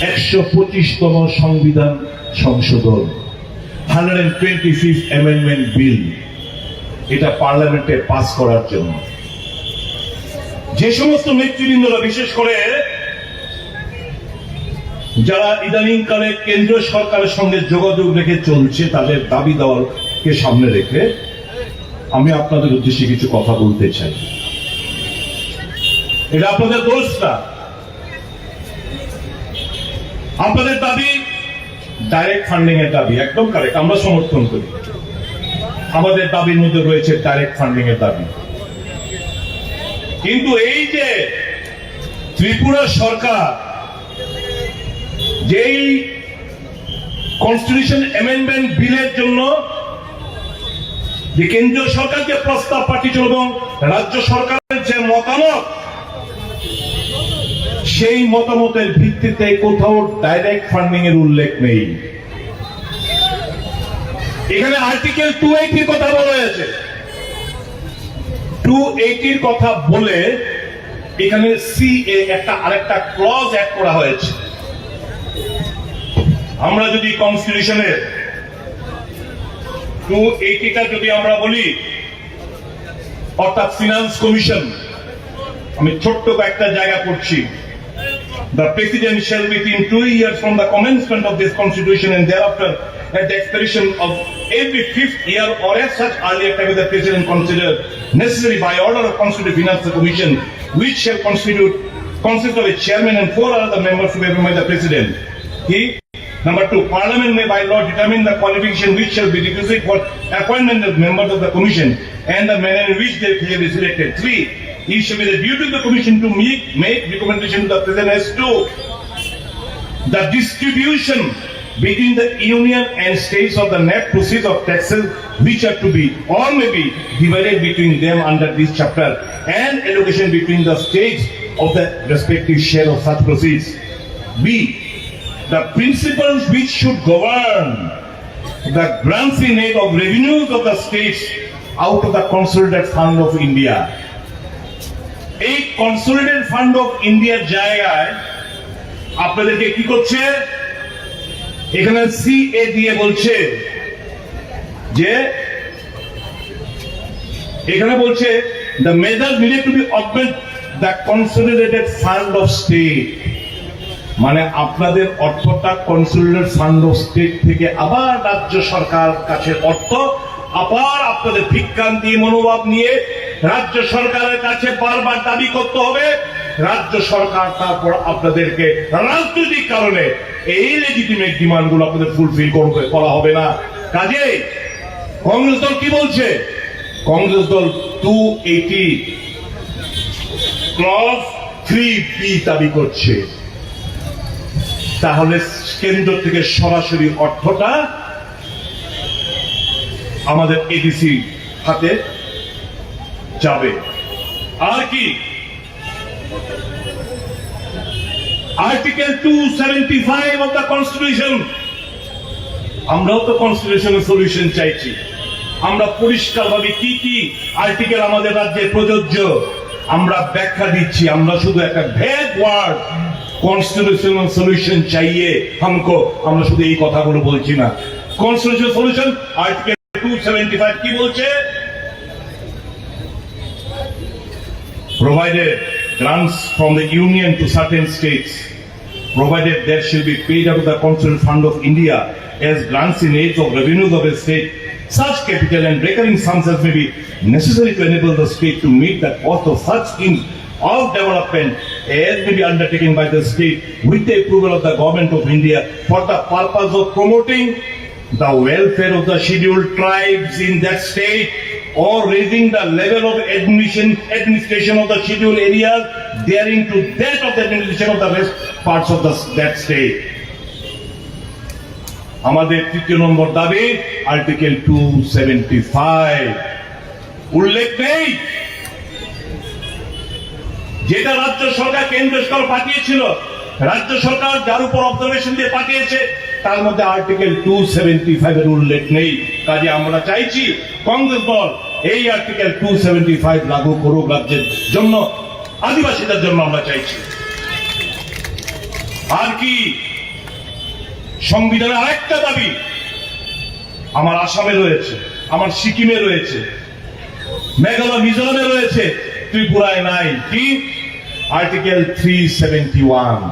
একশো 25তম সংবিধান সংশোধন, 125th অ্যামেন্ডমেন্ট বিল, এটা পার্লামেন্টে পাস করার জন্য যে সমস্ত নেতৃবৃন্দরা, বিশেষ করে যারা ইদানিং কালে কেন্দ্রীয় সরকারের সঙ্গে যোগাযোগ রেখে চলছে, তাদের দাবি দেওয়াকে সামনে রেখে আমি আপনাদের উদ্দেশ্যে কিছু কথা বলতে চাই। এটা আপনাদের দোষ না, আপনাদের দাবি ডাইরেক্ট ফান্ডিং এর দাবি, একদম কারেক্ট, আমরা সমর্থন করি। আমাদের দাবির মধ্যে রয়েছে ডাইরেক্ট ফান্ডিং এর দাবি। কিন্তু এই যে ত্রিপুরা সরকার যেই কনস্টিটিউশন অ্যামেন্ডমেন্ট বিলের জন্য যে কেন্দ্রীয় সরকার যে প্রস্তাব পাঠিয়েছিল এবং রাজ্য সরকারের যে সেই মতামতের ভিত্তিতে কোথাও ডাইরেক্ট ফান্ডিং এর উল্লেখ নেই। এখানে আর্টিকেল 280 এর কথা বলা হয়েছে। 280 এর কথা বলে এখানে সিএ একটা আরেকটা ক্লজ অ্যাড করা হয়েছে। আমরা যদি কনস্টিটিউশনের 280টা যদি আমরা বলি, অর্থাৎ ফিনান্স কমিশন, আমি ছোট্ট কয়েকটা জায়গা করছি। The President shall within 2 years from the commencement of this Constitution and thereafter at the expiration of every 5th year or as such earlier time the President consider necessary by order of Constitutional Finance Commission, which shall consist of a chairman and 4 other members to be appointed by the President. Number 2, Parliament may by law determine the qualification which shall be requisite for appointment of members of the Commission and the manner in which they shall be selected. 3, it shall be the duty of the Commission to make recommendation to the President as to the distribution between the Union and states of the net proceeds of taxes which are to be or may be divided between them under this chapter and allocation between the states of the respective share of such proceeds. B, the principles which should govern the grants in aid of revenues of the states out of the consolidated fund of India. এই consolidated fund of ইন্ডিয়ার জায়গায় আপনাদেরকে কি করছে, এখানে CA দিয়ে বলছে যে এখানে বলছে the measures needed to be augment the consolidated fund of state, মানে আপনাদের অর্থটা কনসোলিডেটেড ফান্ড অফ স্টেট থেকে আবার রাজ্য সরকার কাছে অর্থ আবার আপনাদের ভিক্ষান্তি মনোভাব নিয়ে রাজ্য সরকারের কাছে বারবার দাবি করতে হবে। রাজ্য সরকার তারপর আপনাদেরকে রাজনৈতিক কারণে এই লেজিটিমেট ডিমান্ড গুলো আপনাদের ফুলফিল করা হবে না। কাজেই কংগ্রেস দল কি বলছে, কংগ্রেস দল 280 ক্লজ 3B দাবি করছে। তাহলে কেন্দ্র থেকে সরাসরি অর্থটা আমাদের এডিসি হাতে যাবে। আর কি আর্টিকেল 275 অফ দ্য কনস্টিটিউশন, আমরাও তো কনস্টিটিউশনের সলিউশন চাইছি। আমরা পরিষ্কার ভাবে কি কি আর্টিকেল আমাদের রাজ্যে প্রযোজ্য আমরা ব্যাখ্যা দিচ্ছি। আমরা শুধু একটা ভ্যাগ ওয়ার্ড কনস্টিটিউশনাল সলিউশন চাইয়ে हमको, আমরা শুধু এই কথাগুলো বলছি না। কনস্টিটিউশনাল সলিউশন আর্টিকেল 275 কি বলছে, provided grants from the union to certain states, provided there shall be paid out of the consolidated fund of India as grants in aid of revenues of a state, such capital and recurring sums as may be necessary to enable the state to meet the cost of such schemes of development as may be undertaken by the state with the approval of the government of India for the purpose of promoting the welfare of the scheduled tribes in that state or raising the level of administration of the scheduled areas daring to that of the administration of the rest parts of that state. আমাদের 3 নম্বর দাবি article 275 উল্লেখ নেই, যেটা রাজ্য সরকার কেন্দ্র সরকার পাঠিয়েছিল, রাজ্য সরকার যার উপর অবজারভেশন দিয়ে পাঠিয়েছে তার মধ্যে আর্টিকেল 275 এর উল্লেখ নেই। কাজে আমরা চাইছি কংগ্রেস দল এই আর্টিকেল 275 লাগু করুক রাজ্যের জন্য, আদিবাসীদের জন্য আমরা চাইছি। আর কি সংবিধানের আরেকটা দাবি আমার আসামে রয়েছে, আমার সিকিমে রয়েছে, মেঘালয় মিজোরামে রয়েছে, ত্রিপুরায় নাই। কি আর্টিকেল 371